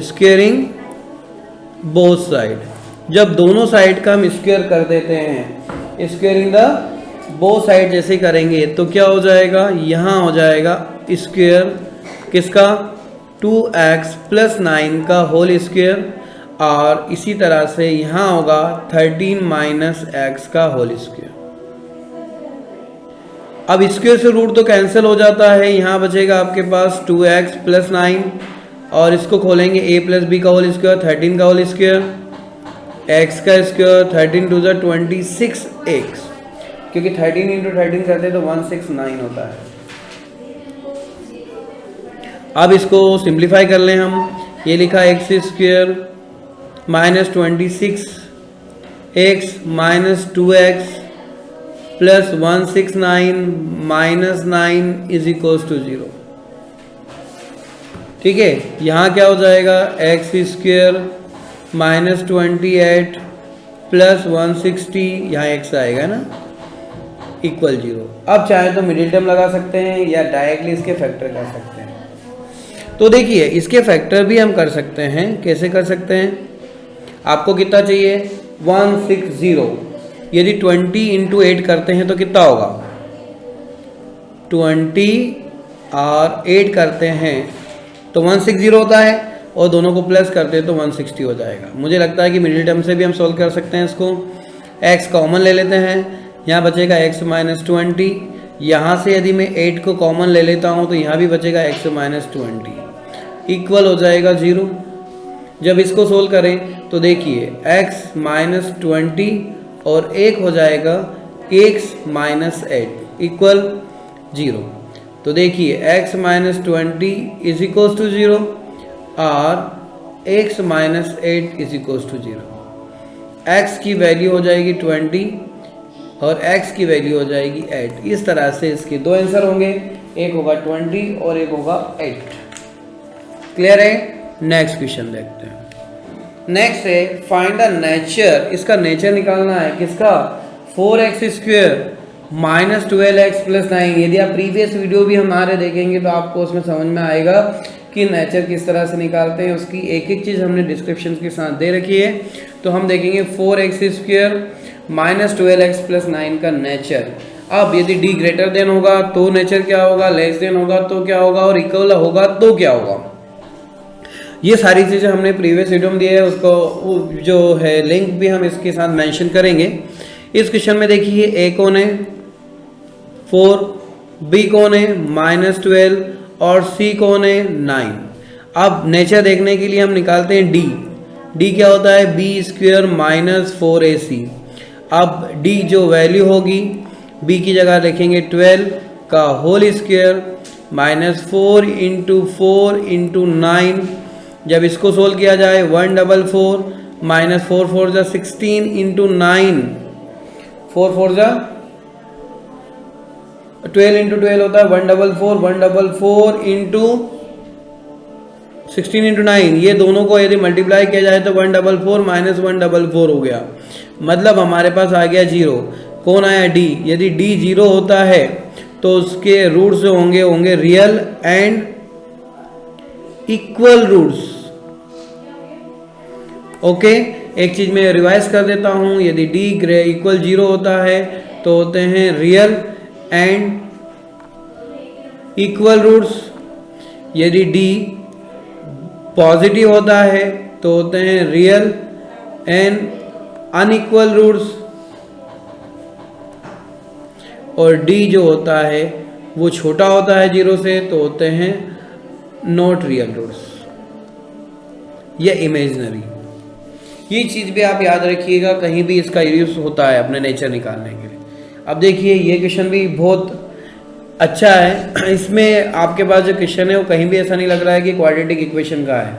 स्क्वेयरिंग बोथ साइड। जब दोनों साइड का हम स्क्वायर कर देते हैं स्क्वेयरिंग द बोथ साइड जैसे करेंगे तो क्या हो जाएगा, यहाँ हो जाएगा स्क्वेयर किसका 2x प्लस 9 का होल स्क्वेयर, और इसी तरह से यहाँ होगा 13 माइनस एक्स का होल स्क्वेयर। अब स्क्वेयर से रूट तो कैंसिल हो जाता है, यहाँ बचेगा आपके पास 2x प्लस 9 और इसको खोलेंगे a प्लस बी का होल स्क्वायर 13 का होल स्क्वायर, x का स्क्वायर 13 टू द 26x, क्योंकि 13 इंटू 13 करते हैं तो 169 होता है। अब इसको सिंप्लीफाई कर लें हम, ये लिखा x square minus 26x minus 2x plus 169 minus 9 is equals to 0। ठीक है, यहाँ क्या हो जाएगा एक्स स्क्वायर माइनस 28 प्लस 160, यहाँ एक्स आएगा ना, इक्वल 0। अब चाहे तो मिडिल टर्म लगा सकते हैं या डायरेक्टली इसके फैक्टर कर सकते हैं। तो देखिए इसके फैक्टर भी हम कर सकते हैं। कैसे कर सकते हैं, आपको कितना चाहिए 160, यदि 20 इंटू 8 करते हैं तो कितना होगा 20 और 8 करते हैं तो 160 होता है, और दोनों को प्लस करते हैं तो 160 हो जाएगा। मुझे लगता है कि मिडिल टर्म से भी हम सॉल्व कर सकते हैं इसको। x कॉमन ले लेते हैं, यहाँ बचेगा x माइनस 20, यहाँ से यदि मैं 8 को कॉमन ले लेता हूँ तो यहाँ भी बचेगा x माइनस 20, इक्वल हो जाएगा 0। जब इसको सोल्व करें तो देखिए x माइनस 20 और 1 हो जाएगा x माइनस 8 इक्वल 0। तो देखिए x minus 20 is equals to 0 और x minus 8 is equals to 0। x की वैल्यू हो जाएगी 20 और x की वैल्यू हो जाएगी 8। इस तरह से इसके दो आंसर होंगे, एक होगा 20 और एक होगा 8। क्लियर है। नेक्स्ट क्वेश्चन देखते हैं। नेक्स्ट है फाइंड द नेचर, इसका नेचर निकालना है किसका 4x square minus 12x plus 9। यदि आप प्रीवियस वीडियो भी हमारे देखेंगे तो आपको उसमें समझ में आएगा कि नेचर किस तरह से निकालते हैं। उसकी एक एक चीज़ हमने डिस्क्रिप्शन के साथ दे रखी है। तो हम देखेंगे 4x square minus 12x plus 9 का नेचर। अब यदि d ग्रेटर देन होगा तो नेचर क्या होगा, लेस देन होगा तो क्या होगा, और इक्वल होगा तो क्या होगा। ये सारी चीज़ें हमने प्रीवियस वीडियो में दी है, उसको जो है लिंक भी हम इसके साथ मेंशन करेंगे। इस क्वेश्चन में देखिए a कौन है 4, b कौन है माइनस 12 और c कौन है 9। अब नेचर देखने के लिए हम निकालते हैं d क्या होता है b स्क्वायर माइनस 4ac। अब d जो वैल्यू होगी b की जगह लिखेंगे 12 का होल स्क्वायर माइनस 4 इंटू 9। जब इसको सोल्व किया जाए 144 माइनस 4 4 जा 16 इंटू 9, 4 4 जा 12 इंटू 12 होता है 144 इंटू 16 इंटू 9। ये दोनों को यदि मल्टीप्लाई किया जाए तो 144 माइनस 144 हो गया, मतलब हमारे पास आ गया 0। कौन आया d। यदि d 0 होता है तो उसके रूट्स जो होंगे real and equal roots. Okay, एक चीज मैं रिवाइज कर देता हूं, यदि d इक्वल 0 होता है तो होते हैं रियल एंड इक्वल रूट्स। यदि d पॉजिटिव होता है तो होते हैं रियल एंड अनइक्वल रूट्स, और d जो होता है वो छोटा होता है 0 से तो होते हैं नॉट रियल रूट्स या इमेजिनरी। ये चीज़ भी आप याद रखिएगा, कहीं भी इसका यूज होता है अपने नेचर निकालने के लिए। अब देखिए ये क्वेश्चन भी बहुत अच्छा है। इसमें आपके पास जो क्वेश्चन है वो कहीं भी ऐसा नहीं लग रहा है कि क्वाड्रेटिक इक्वेशन का है।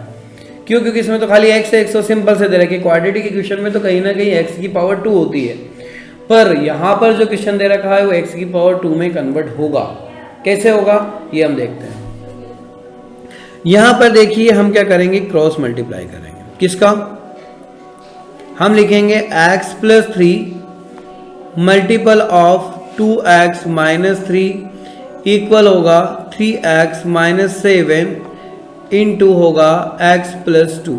क्यों? क्योंकि इसमें तो खाली x है, x तो सिंपल से दे रहा है कि क्वाड्रेटिक इक्वेशन में तो कहीं ना कहीं x की पावर 2 होती है, पर यहाँ पर जो क्वेश्चन दे रखा है वो x की पावर 2 में कन्वर्ट होगा। कैसे होगा ये हम देखते हैं। यहाँ पर देखिए हम क्या करेंगे, क्रॉस मल्टीप्लाई करेंगे। किसका? हम लिखेंगे x plus 3 multiple of 2x minus 3 equal होगा 3x माइनस 7 इंटू होगा x प्लस 2।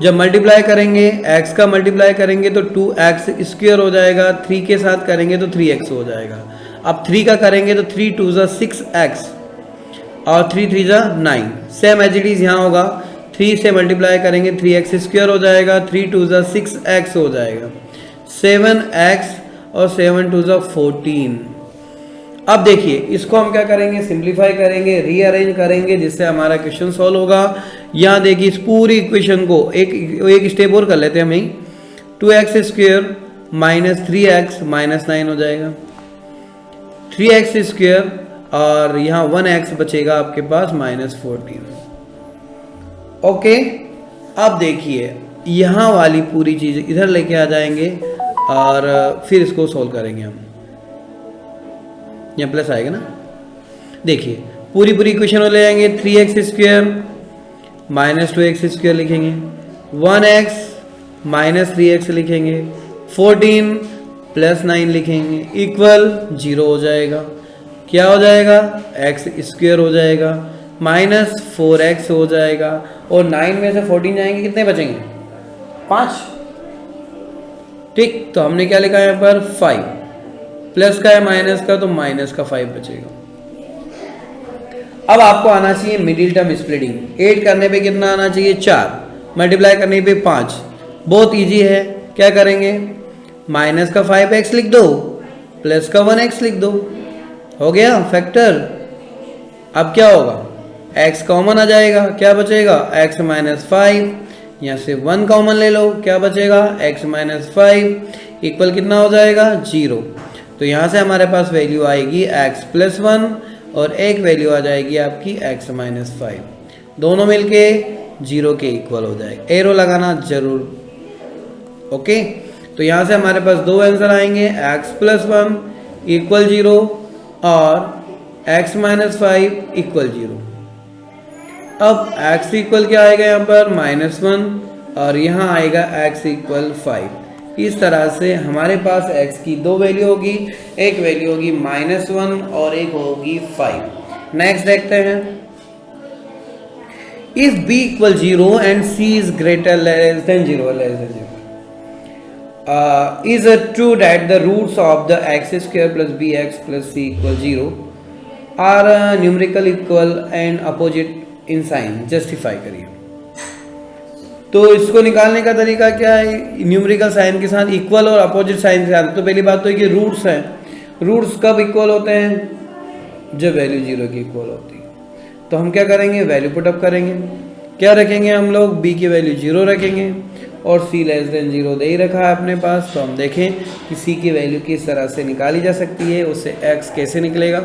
जब मल्टीप्लाई करेंगे x का मल्टीप्लाई करेंगे तो 2x स्क्वायर हो जाएगा, 3 के साथ करेंगे तो 3x हो जाएगा। अब 3 का करेंगे तो 3 2 ज़ा 6x और 3 3 ज़ा 9। सेम एज इट इज यहाँ होगा, 3 से मल्टीप्लाई करेंगे 3x स्क्वायर हो जाएगा, 3 2 ज़ा 6x हो जाएगा, 7x और 7 2 ज़ा 14। अब देखिए इसको हम क्या करेंगे, सिंप्लीफाई करेंगे, रीअरेंज करेंगे, जिससे हमारा क्वेश्चन सॉल्व होगा। यहाँ देखिए इस पूरी इक्वेशन को एक स्टेप और कर लेते हैं हम यहीं। 2x square minus 3x minus 9 हो जाएगा, 3x स्क्वायर और यहाँ 1x बचेगा आपके पास माइनस 14। ओके, अब देखिए यहाँ वाली पूरी चीज़ इधर लेके आ जाएंगे और फिर इसको सॉल्व करेंगे हम। यहाँ प्लस आएगा ना, देखिए पूरी इक्वेशन में ले जाएंगे। 3x square minus 2x square लिखेंगे, 1x माइनस 3x लिखेंगे, 14 प्लस 9 लिखेंगे, इक्वल 0 हो जाएगा। क्या हो जाएगा, x स्क्वायर हो जाएगा, माइनस 4x हो जाएगा और 9 में से 14 जाएंगे, कितने बचेंगे, 5। ठीक, तो हमने क्या लिखा है यहाँ पर 5, प्लस का है माइनस का, तो माइनस का 5 बचेगा। अब आपको आना चाहिए मिडिल टर्म स्प्लिटिंग। 8 करने पे कितना आना चाहिए, 4, मल्टीप्लाई करने पे 5। बहुत इजी है, क्या करेंगे, माइनस का 5x लिख दो, प्लस का 1x लिख दो, हो गया फैक्टर। अब क्या होगा, x कॉमन आ जाएगा, क्या बचेगा, x माइनस 5, यहाँ से 1 कॉमन ले लो, क्या बचेगा, x माइनस 5 इक्वल कितना हो जाएगा, 0। तो यहाँ से हमारे पास वैल्यू आएगी x प्लस 1 और एक वैल्यू आ जाएगी आपकी x माइनस 5, दोनों मिलके 0 के इक्वल हो जाएगा। एरो लगाना जरूर। ओके, तो यहाँ से हमारे पास दो आंसर आएंगे, x प्लस 1 इक्वल 0 और x माइनस 5 इक्वल 0। अब x इक्वल क्या आएगा यहाँ पर, -1 और यहाँ आएगा x इक्वल 5। इस तरह से हमारे पास x की दो वैल्यू होगी, एक वैल्यू होगी -1 और एक होगी 5। नेक्स्ट देखते हैं, if b equal 0 and c is greater less than 0 is it true that the roots of the x square plus bx plus c equal 0 are numerical equal and opposite in sign? Justify करिए। तो इसको निकालने का तरीका क्या है, numerical sign के साथ इक्वल और अपोजिट साइन के साथ। तो पहली बात तो है कि रूट्स हैं, रूट्स कब इक्वल होते हैं, जब वैल्यू 0 की इक्वल होती है। तो हम क्या करेंगे, वैल्यू पुटअप करेंगे, क्या रखेंगे हम लोग, b की वैल्यू 0 रखेंगे और c लेस देन 0 दे ही रखा है अपने पास। तो हम देखें कि c की वैल्यू किस तरह से निकाली जा सकती है, उससे x कैसे निकलेगा।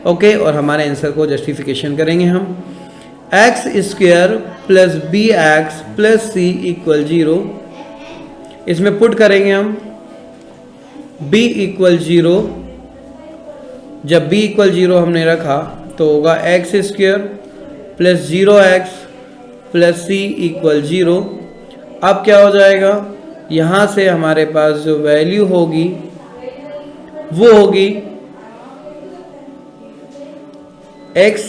ओके, और हमारे आंसर को जस्टिफिकेशन करेंगे हम, x square plus B X plus C equal 0, इसमें पुट करेंगे हम b इक्वल 0। जब b इक्वल 0 हमने रखा तो होगा x square plus 0x plus C equal 0। अब क्या हो जाएगा, यहाँ से हमारे पास जो वैल्यू होगी वो होगी x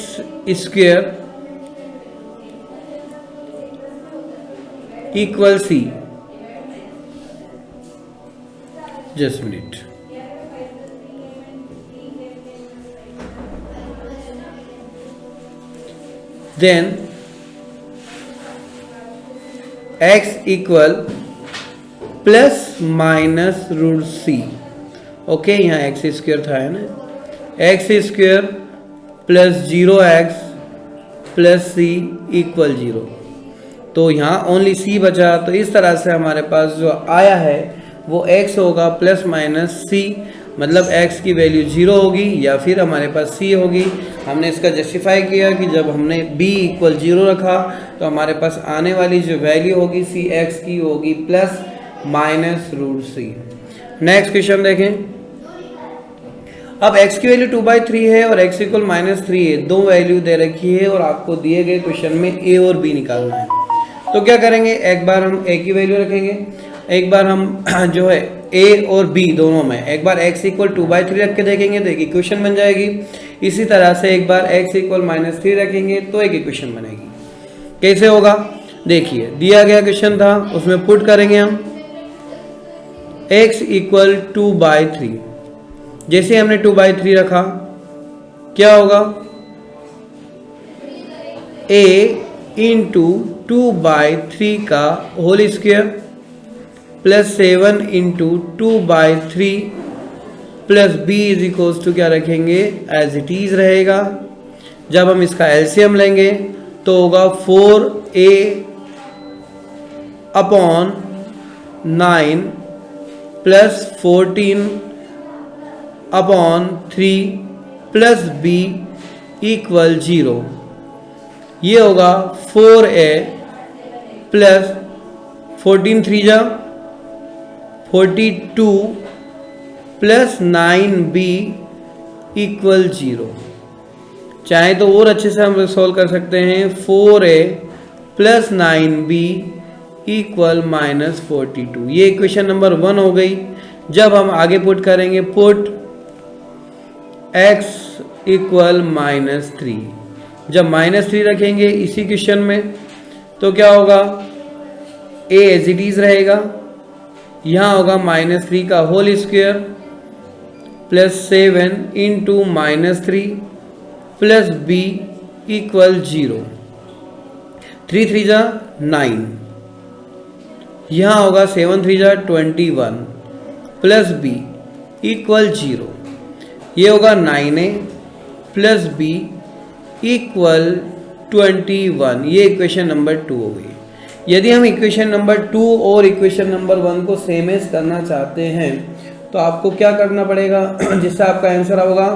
square equal C. Just minute, then x equal plus minus root C. Okay, यहाँ एक्स स्क्वायर था है ना, X square plus 0x plus C equal 0। तो यहाँ ओनली c बचा। तो इस तरह से हमारे पास जो आया है वो x होगा प्लस माइनस c, मतलब x की वैल्यू 0 होगी या फिर हमारे पास c होगी। हमने इसका जस्टिफाई किया कि जब हमने b इक्वल 0 रखा तो हमारे पास आने वाली जो वैल्यू होगी c x की होगी plus minus root c। Next question देखें, अब x की वैल्यू 2/3 है और x इक्वल -3 है, दो वैल्यू दे रखी है और आपको दिए गए क्वेश्चन में a और b निकालना है। तो क्या करेंगे, एक बार हम a की वैल्यू रखेंगे, एक बार हम जो है a और b दोनों में एक बार x इक्वल 2/3 रख के देखेंगे तो एक इक्वेशन बन जाएगी। इसी तरह से एक बार x इक्वल -3 रखेंगे तो एक इक्वेशन बनेगी। कैसे होगा, देखिए दिया गया क्वेश्चन था, उसमें पुट करेंगे हम x इक्वल 2/3। जैसे हमने 2/3 रखा, क्या होगा, a इंटू 2/3 का whole square plus 7 into 2/3 plus b is equals to क्या रखेंगे, एज इट इज रहेगा। जब हम इसका एलसीएम लेंगे तो होगा 4a upon 9 plus 14 upon 3 plus b equal 0। ये होगा 4a प्लस 14 3 जा 42 प्लस 9b इक्वल 0। चाहे तो और अच्छे से हम सॉल्व कर सकते हैं, 4a प्लस 9b इक्वल -42। ये इक्वेशन नंबर 1 हो गई। जब हम आगे पुट करेंगे, पुट x इक्वल -3। जब -3 रखेंगे इसी क्वेश्चन में तो क्या होगा, a एज इट इज रहेगा, यहाँ होगा -3 का whole square plus 7 into -3 plus b equal 0। 3 3 जा 9, यहाँ होगा 7 3 जा 21 प्लस b इक्वल 0। ये होगा 9a प्लस b इक्वल 21। ये इक्वेशन नंबर 2 हो गई। यदि हम इक्वेशन नंबर 2 और इक्वेशन नंबर 1 को सेम एज करना चाहते हैं तो आपको क्या करना पड़ेगा, जिससे आपका आंसर होगा,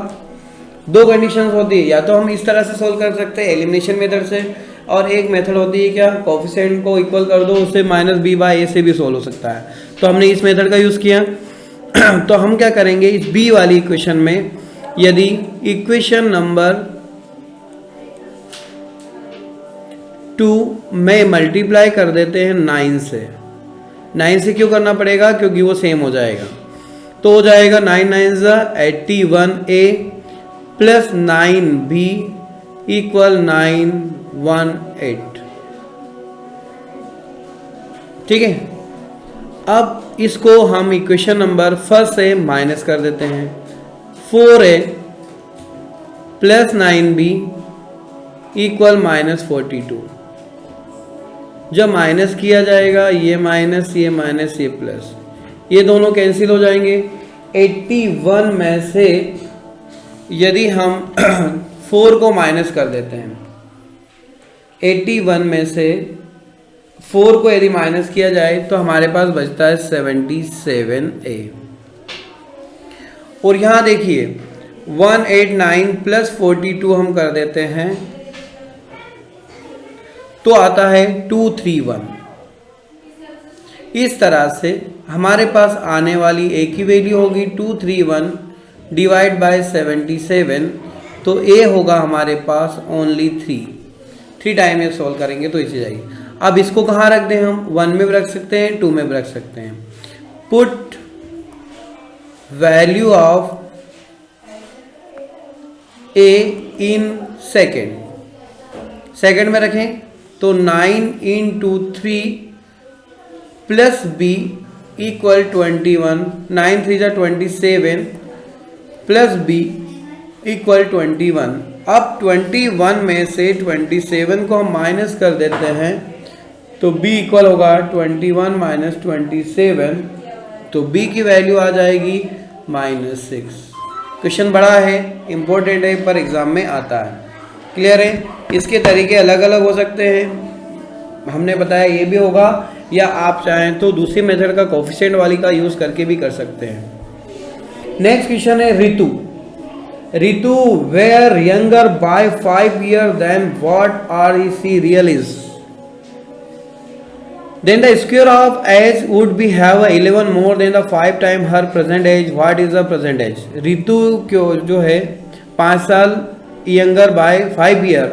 दो कंडीशंस होती है, या तो हम इस तरह से सोल्व कर सकते हैं एलिमिनेशन मेथड से, और एक मेथड होती है क्या, कोफिशिएंट को इक्वल कर दो, उससे -b/a से भी सोल्व हो सकता है। तो हमने इस मेथड का यूज़ किया। तो हम क्या करेंगे, इस b वाली इक्वेशन में यदि इक्वेशन नंबर 2 में मल्टीप्लाई कर देते हैं 9 से। 9 से क्यों करना पड़ेगा, क्योंकि वो सेम हो जाएगा। तो हो जाएगा 9 9 81a प्लस 9b इक्वल 918। ठीक है, अब इसको हम इक्वेशन नंबर 1 से माइनस कर देते हैं। 4a plus 9b equal -42। जब माइनस किया जाएगा, ये माइनस ये प्लस, ये दोनों कैंसिल हो जाएंगे। 81 में से यदि हम 4 को माइनस कर देते हैं, 81 में से 4 को यदि माइनस किया जाए तो हमारे पास बचता है 77a। और यहाँ देखिए 189 प्लस 42 हम कर देते हैं तो आता है 231। इस तरह से हमारे पास आने वाली एक ही वैल्यू होगी 231 डिवाइड बाय 77। तो a होगा हमारे पास ओनली 3 टाइम में सॉल्व करेंगे तो इसे जाएगी। अब इसको कहाँ रख दें हम, 1 में भी रख सकते हैं, 2 में भी रख सकते हैं। Put value of a in second में रखें तो 9 इंटू 3 प्लस b इक्वल 21। 9 3 जा 27 प्लस b इक्वल 21। अब 21 में से 27 को हम माइनस कर देते हैं तो b इक्वल होगा 21 माइनस 27। तो b की वैल्यू आ जाएगी -6। क्वेश्चन बड़ा है, इंपॉर्टेंट है, पर एग्जाम में आता है। क्लियर है। इसके तरीके अलग अलग हो सकते हैं, हमने बताया ये भी होगा, या आप चाहें तो दूसरी मेथड का कोफिशिएंट वाली का यूज करके भी कर सकते हैं। नेक्स्ट क्वेश्चन है Ritu were younger by 5 years than what are she real is. Then the square of age would be have 11 more than the 5 time her present age. What is the present age? Ritu क्यों जो है 5 साल younger by 5 year.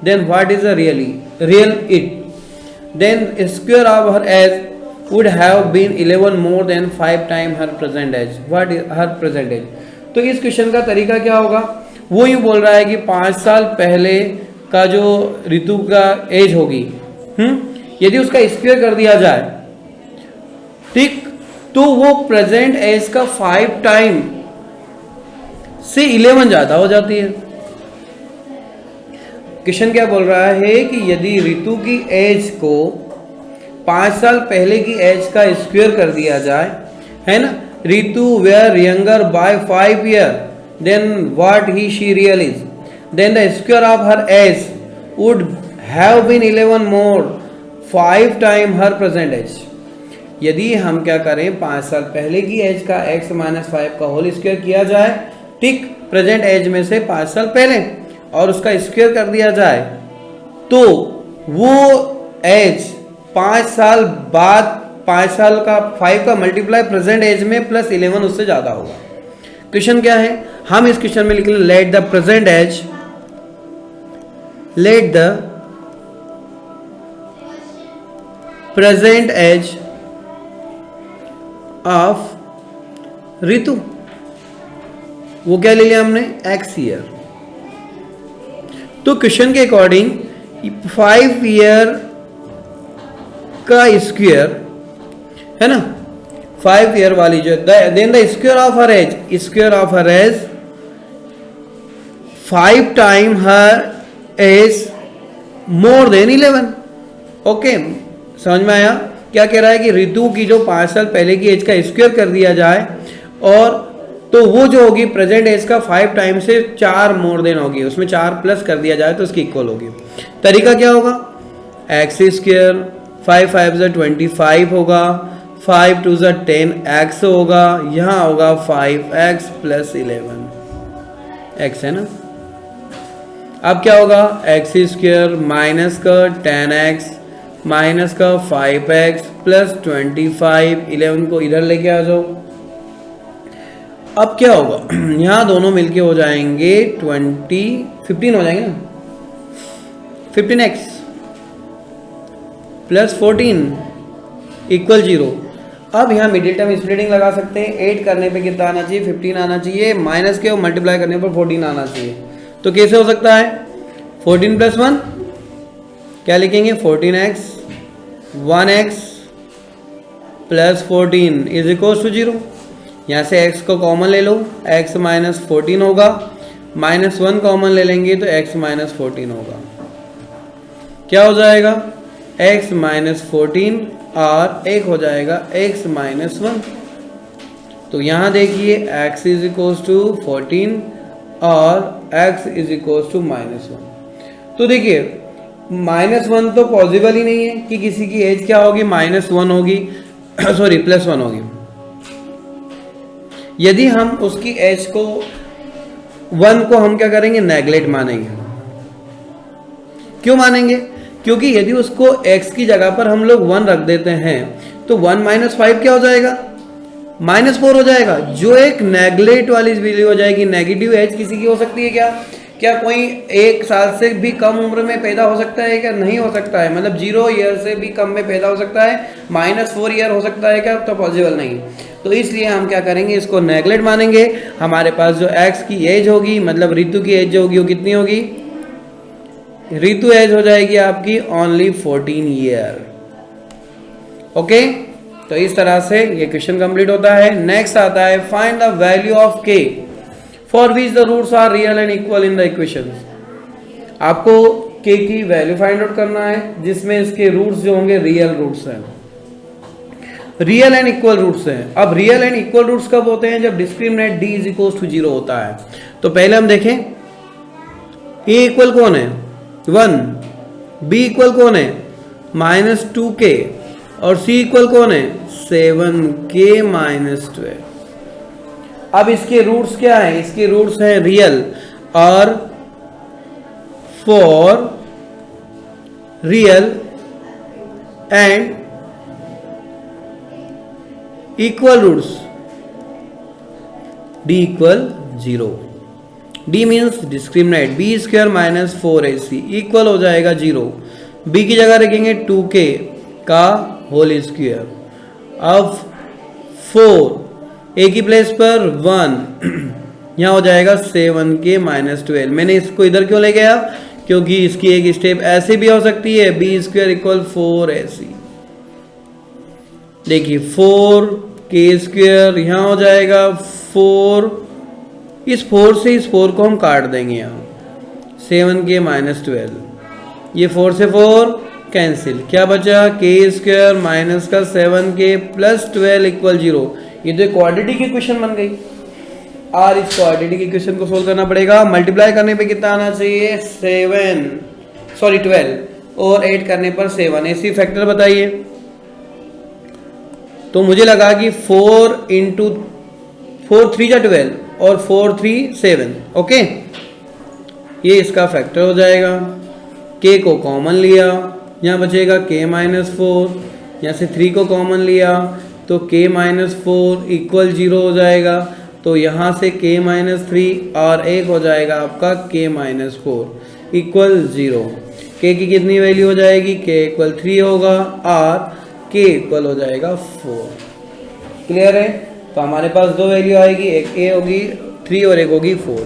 Then what is the real it? Then square of her age would have been 11 more than 5 time her present age. What is her present age? तो इस question का तरीका क्या होगा, वो यूँ बोल रहा है कि 5 साल पहले का जो रितु का एज होगी, यदि उसका स्क्वायर कर दिया जाए, ठीक, तो वो प्रेजेंट एज का 5 टाइम से 11 ज्यादा हो जाती है। क्वेश्चन क्या बोल रहा है कि यदि रितु की एज को 5 साल पहले की एज का स्क्वायर कर दिया जाए, है ना, Ritu were younger by 5 year than what he she real is, then the square of her age would have been 11 more 5 time her present age. यदि हम क्या करें, 5 साल पहले की एज का x माइनस 5 का होल स्क्वायर किया जाए, ठीक, प्रेजेंट एज में से 5 साल पहले, और उसका स्क्वायर कर दिया जाए, तो वो एज 5 साल बाद 5 साल का 5 का मल्टीप्लाई प्रेजेंट एज में प्लस 11 उससे ज्यादा होगा। क्वेश्चन क्या है, हम इस क्वेश्चन में लिख लें let the present age, let the present age of Ritu, वो क्या ले लिया हमने, x ईयर। तो क्वेश्चन के अकॉर्डिंग 5 ईयर का स्क्वायर है ना, 5 ईयर वाली जो, then the square of her age, square of her age 5 time her age more than 11। Okay, समझ में आया? क्या कह रहा है कि रितु की जो 5 साल पहले की एज का स्क्वायर कर दिया जाए, और तो वो जो होगी प्रेजेंट एज का 5 टाइम से 4 मोर देन होगी, उसमें 4 प्लस कर दिया जाए तो उसकी इक्वल होगी। तरीका क्या होगा, एक्स स्क्वायर 5 5 ज़ा 25 होगा, 5 2 ज़ा 10x होगा, यहाँ होगा 5x प्लस 11x, है ना। अब क्या होगा, एक्स स्क्वायर माइनस का 10x माइनस का 5x प्लस 25, 11 को इधर लेके आ जाओ। अब क्या होगा, यहाँ दोनों मिलके हो जाएंगे 15 हो जाएंगे ना, 15x प्लस 14 इक्वल 0। अब यहाँ मिडिल टर्म स्प्लिटिंग लगा सकते हैं, 8 करने पे कितना आना चाहिए, 15 आना चाहिए, माइनस के और मल्टीप्लाई करने पर 14 आना चाहिए। तो कैसे हो सकता है, 14 प्लस 1 क्या लिखेंगे, 14x 1x plus 14 is equal to 0। यहाँ से x को कॉमन ले लो, x माइनस 14 होगा, माइनस 1 कॉमन ले लेंगे तो x माइनस 14 होगा। क्या हो जाएगा, x माइनस 14 और एक हो जाएगा x माइनस 1। तो यहाँ देखिए x इज इक्वल टू 14 और x is equal to minus 1। तो देखिए -1 तो पॉसिबल ही नहीं है कि किसी की एज क्या होगी, -1 होगी सॉरी +1 होगी। यदि हम उसकी एज को 1 को हम क्या करेंगे, नेगलेक्ट मानेंगे। क्यों मानेंगे, क्योंकि यदि उसको x की जगह पर हम लोग 1 रख देते हैं तो 1 माइनस 5 क्या हो जाएगा, -4 हो जाएगा, जो एक नेगलेक्ट वाली वैल्यू हो जाएगी। नेगेटिव एज किसी की हो सकती है क्या, क्या कोई 1 साल से भी कम उम्र में पैदा हो सकता है क्या, नहीं हो सकता है। मतलब 0 ईयर से भी कम में पैदा हो सकता है, -4 ईयर हो सकता है क्या, तो पॉसिबल नहीं। तो इसलिए हम क्या करेंगे, इसको नेगलेक्ट मानेंगे। हमारे पास जो x की एज होगी, मतलब रितु की एज जो होगी वो कितनी होगी, रितु एज हो जाएगी आपकी ओनली 14 ईयर। ओके, तो इस तरह से ये क्वेश्चन कंप्लीट होता है। नेक्स्ट आता है find the value of k for which the roots are real and equal in the equation. आपको k की वैल्यू फाइंड आउट करना है जिसमें इसके रूट्स जो होंगे रियल रूट्स हैं, रियल एंड इक्वल रूट्स हैं। अब रियल एंड इक्वल रूट्स कब होते हैं, जब discriminant d is equal to 0 होता है। तो पहले हम देखें a इक्वल कौन है, 1, b इक्वल कौन है, -2k, और c इक्वल कौन है, 7k - 12। अब इसके रूट्स क्या है, इसके रूट्स हैं रियल, और for real and equal roots d equal 0, d means discriminate, b square minus 4ac equal हो जाएगा 0। b की जगह रखेंगे 2k का होल स्क्वायर। अब 4 a की प्लेस पर 1 यहाँ हो जाएगा 7k - 12। मैंने इसको इधर क्यों ले गया, क्योंकि इसकी एक स्टेप ऐसे भी हो सकती है, बी स्क्वायर इक्वल 4ac। देखिए 4k स्क्वायर यहाँ हो जाएगा 4, इस 4 से इस 4 को हम काट देंगे यहाँ, 7k माइनस 12, ये 4 से 4 कैंसिल, क्या बचा k स्क्वायर माइनस का 7k प्लस 12 इक्वल 0। ये तो क्वाड्रेटिक इक्वेशन बन गई। और इस क्वाड्रेटिक इक्वेशन को सोल्व करना पड़ेगा। मल्टीप्लाई करने पे कितना आना चाहिए 12 और 8 करने पर 7, ऐसी फैक्टर बताइए। तो मुझे लगा कि 4 इंटू 4 3 जा 12 और 4 3 7, ओके, ये इसका फैक्टर हो जाएगा। k को कॉमन लिया, यहाँ बचेगा k माइनस 4, यहाँ से 3 को कॉमन लिया तो k माइनस 4 इक्वल 0 हो जाएगा। तो यहाँ से k माइनस 3 और एक हो जाएगा आपका k माइनस 4 इक्वल 0। k की कितनी वैल्यू हो जाएगी, k इक्वल 3 होगा और k इक्वल हो जाएगा 4। क्लियर है? तो हमारे पास दो वैल्यू आएगी, एक a होगी 3 और एक होगी 4।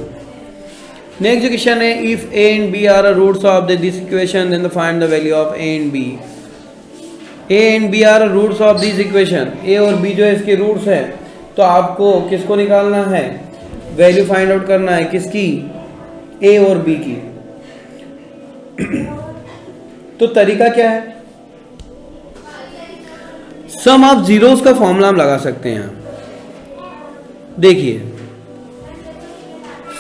नेक्स्ट क्वेश्चन है, if a and b are roots of this equation then find the value of a and b। a and b are roots of this equation, a और b जो है इसके रूट्स है, तो आपको किसको निकालना है, वैल्यू फाइंड आउट करना है, किसकी, a और b की। तो तरीका क्या है, सम ऑफ जीरोस का फॉर्मूला हम लगा सकते हैं। देखिए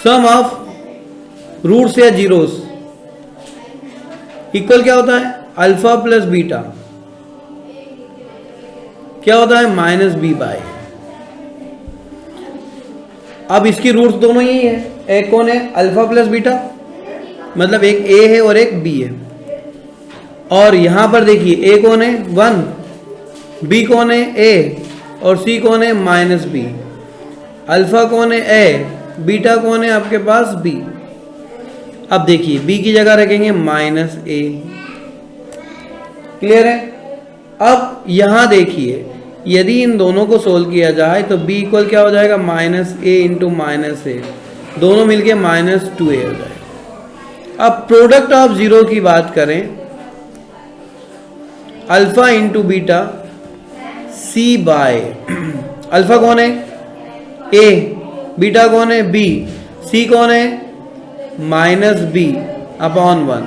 सम ऑफ रूट्स या जीरोस इक्वल क्या होता है, अल्फा प्लस बीटा क्या होता है, माइनस बी बाय। अब इसकी रूट्स दोनों यही है, एक कौन है, अल्फा प्लस बीटा, मतलब एक a है और एक b है। और यहां पर देखिए a कौन है 1, b कौन है a और c कौन है माइनस b। अल्फा कौन है a, बीटा कौन है आपके पास b। अब देखिए b की जगह रखेंगे माइनस a। क्लियर है? अब यहां देखिए यदि इन दोनों को सोल्व किया जाए तो b इक्वल क्या हो जाएगा, minus a into minus a, दोनों मिलके माइनस 2a हो जाएगा। अब प्रोडक्ट ऑफ जीरो की बात करें, alpha into beta c by, alpha कौन है a, बीटा कौन है b, c कौन है माइनस b अपॉन 1।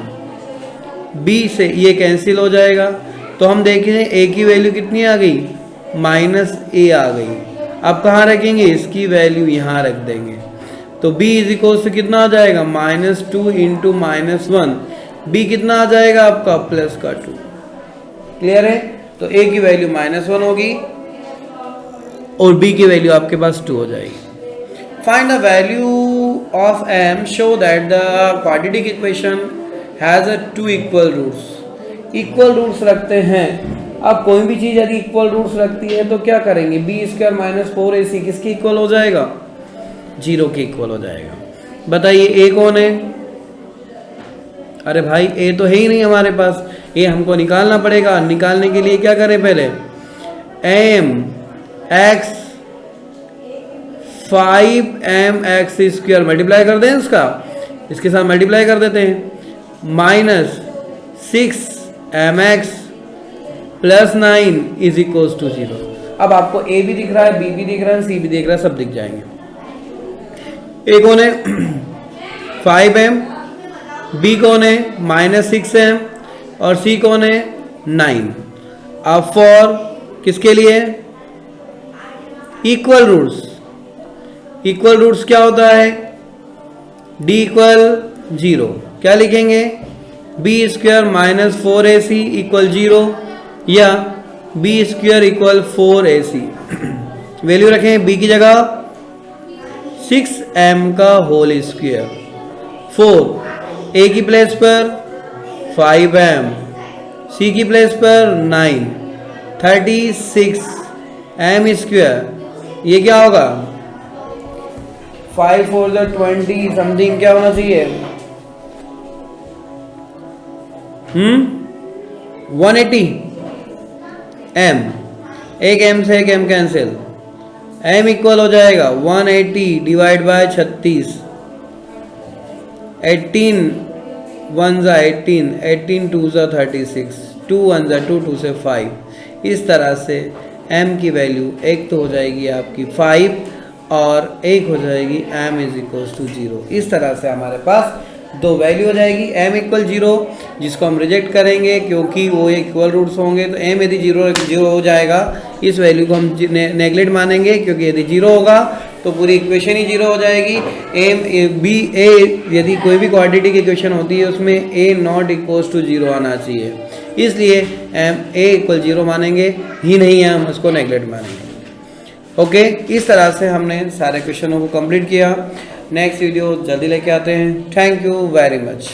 b से ये कैंसिल हो जाएगा, तो हम देखें a की वैल्यू कितनी आ गई, माइनस a आ गई। अब कहाँ रखेंगे, इसकी वैल्यू यहाँ रख देंगे। तो b इज इक्वल से कितना आ जाएगा, माइनस 2 इंटू माइनस 1, b कितना आ जाएगा आपका प्लस का 2। क्लियर है? तो a की वैल्यू माइनस 1 होगी और b की वैल्यू आपके पास 2 हो जाएगी। Find the value of m, show that the quadratic equation has a 2 equal roots. Equal roots रखते हैं। अब कोई भी चीज यदि इक्वल रूट्स रखती है तो क्या करेंगे, बी स्क्वायर माइनस 4ac किसके इक्वल हो जाएगा, 0 के इक्वल हो जाएगा। बताइए a कौन है, अरे भाई a तो है ही नहीं हमारे पास, a हमको निकालना पड़ेगा। निकालने के लिए क्या करें, पहले m x 5mx square multiply कर दें, इसका इसके साथ मल्टीप्लाई कर देते हैं, minus 6mx plus 9 is equal to 0। अब आपको a भी दिख रहा है, b भी दिख रहा है, c भी दिख रहा है, सब दिख जाएंगे। a कौन है 5m, b कौन है माइनस 6m और c कौन है 9। अब फॉर किसके लिए, इक्वल रूट्स। इक्वल रूट्स क्या होता है, d इक्वल 0, क्या लिखेंगे, b square minus 4ac equal 0 या b square equal 4ac। Value रखें b की जगह 6m का होल स्क्वायर, 4 a की प्लेस पर 5m, c की प्लेस पर 9, 36 m स्क्वायर। ये क्या होगा 5 4 20 समथिंग, क्या होना चाहिए 180 m, एक m से एक m कैंसिल, m इक्वल हो जाएगा 180 डिवाइड बाय 36, 18 1 ज़ा 18, 18 2 ज़ा 36, 2 1 ज़ा 2, 2 से 5। इस तरह से m की वैल्यू एक तो हो जाएगी आपकी 5 और एक हो जाएगी m इज इक्वल्स टू 0। इस तरह से हमारे पास दो वैल्यू हो जाएगी, m इक्वल 0 जिसको हम रिजेक्ट करेंगे क्योंकि वो इक्वल रूट्स होंगे, तो m यदि 0 हो जाएगा इस वैल्यू को हम नेगलेक्ट मानेंगे क्योंकि यदि 0 होगा तो पूरी इक्वेशन ही 0 हो जाएगी। a यदि कोई भी क्वाड्रेटिक इक्वेशन होती है उसमें a नॉट इक्वल्स टू 0 आना चाहिए, इसलिए a इक्वल 0 मानेंगे ही नहीं है, हम उसको नेगलेक्ट मानेंगे। ओके, इस तरह से हमने सारे क्वेश्चनों को कंप्लीट किया। नेक्स्ट वीडियो जल्दी लेके आते हैं। Thank you very much.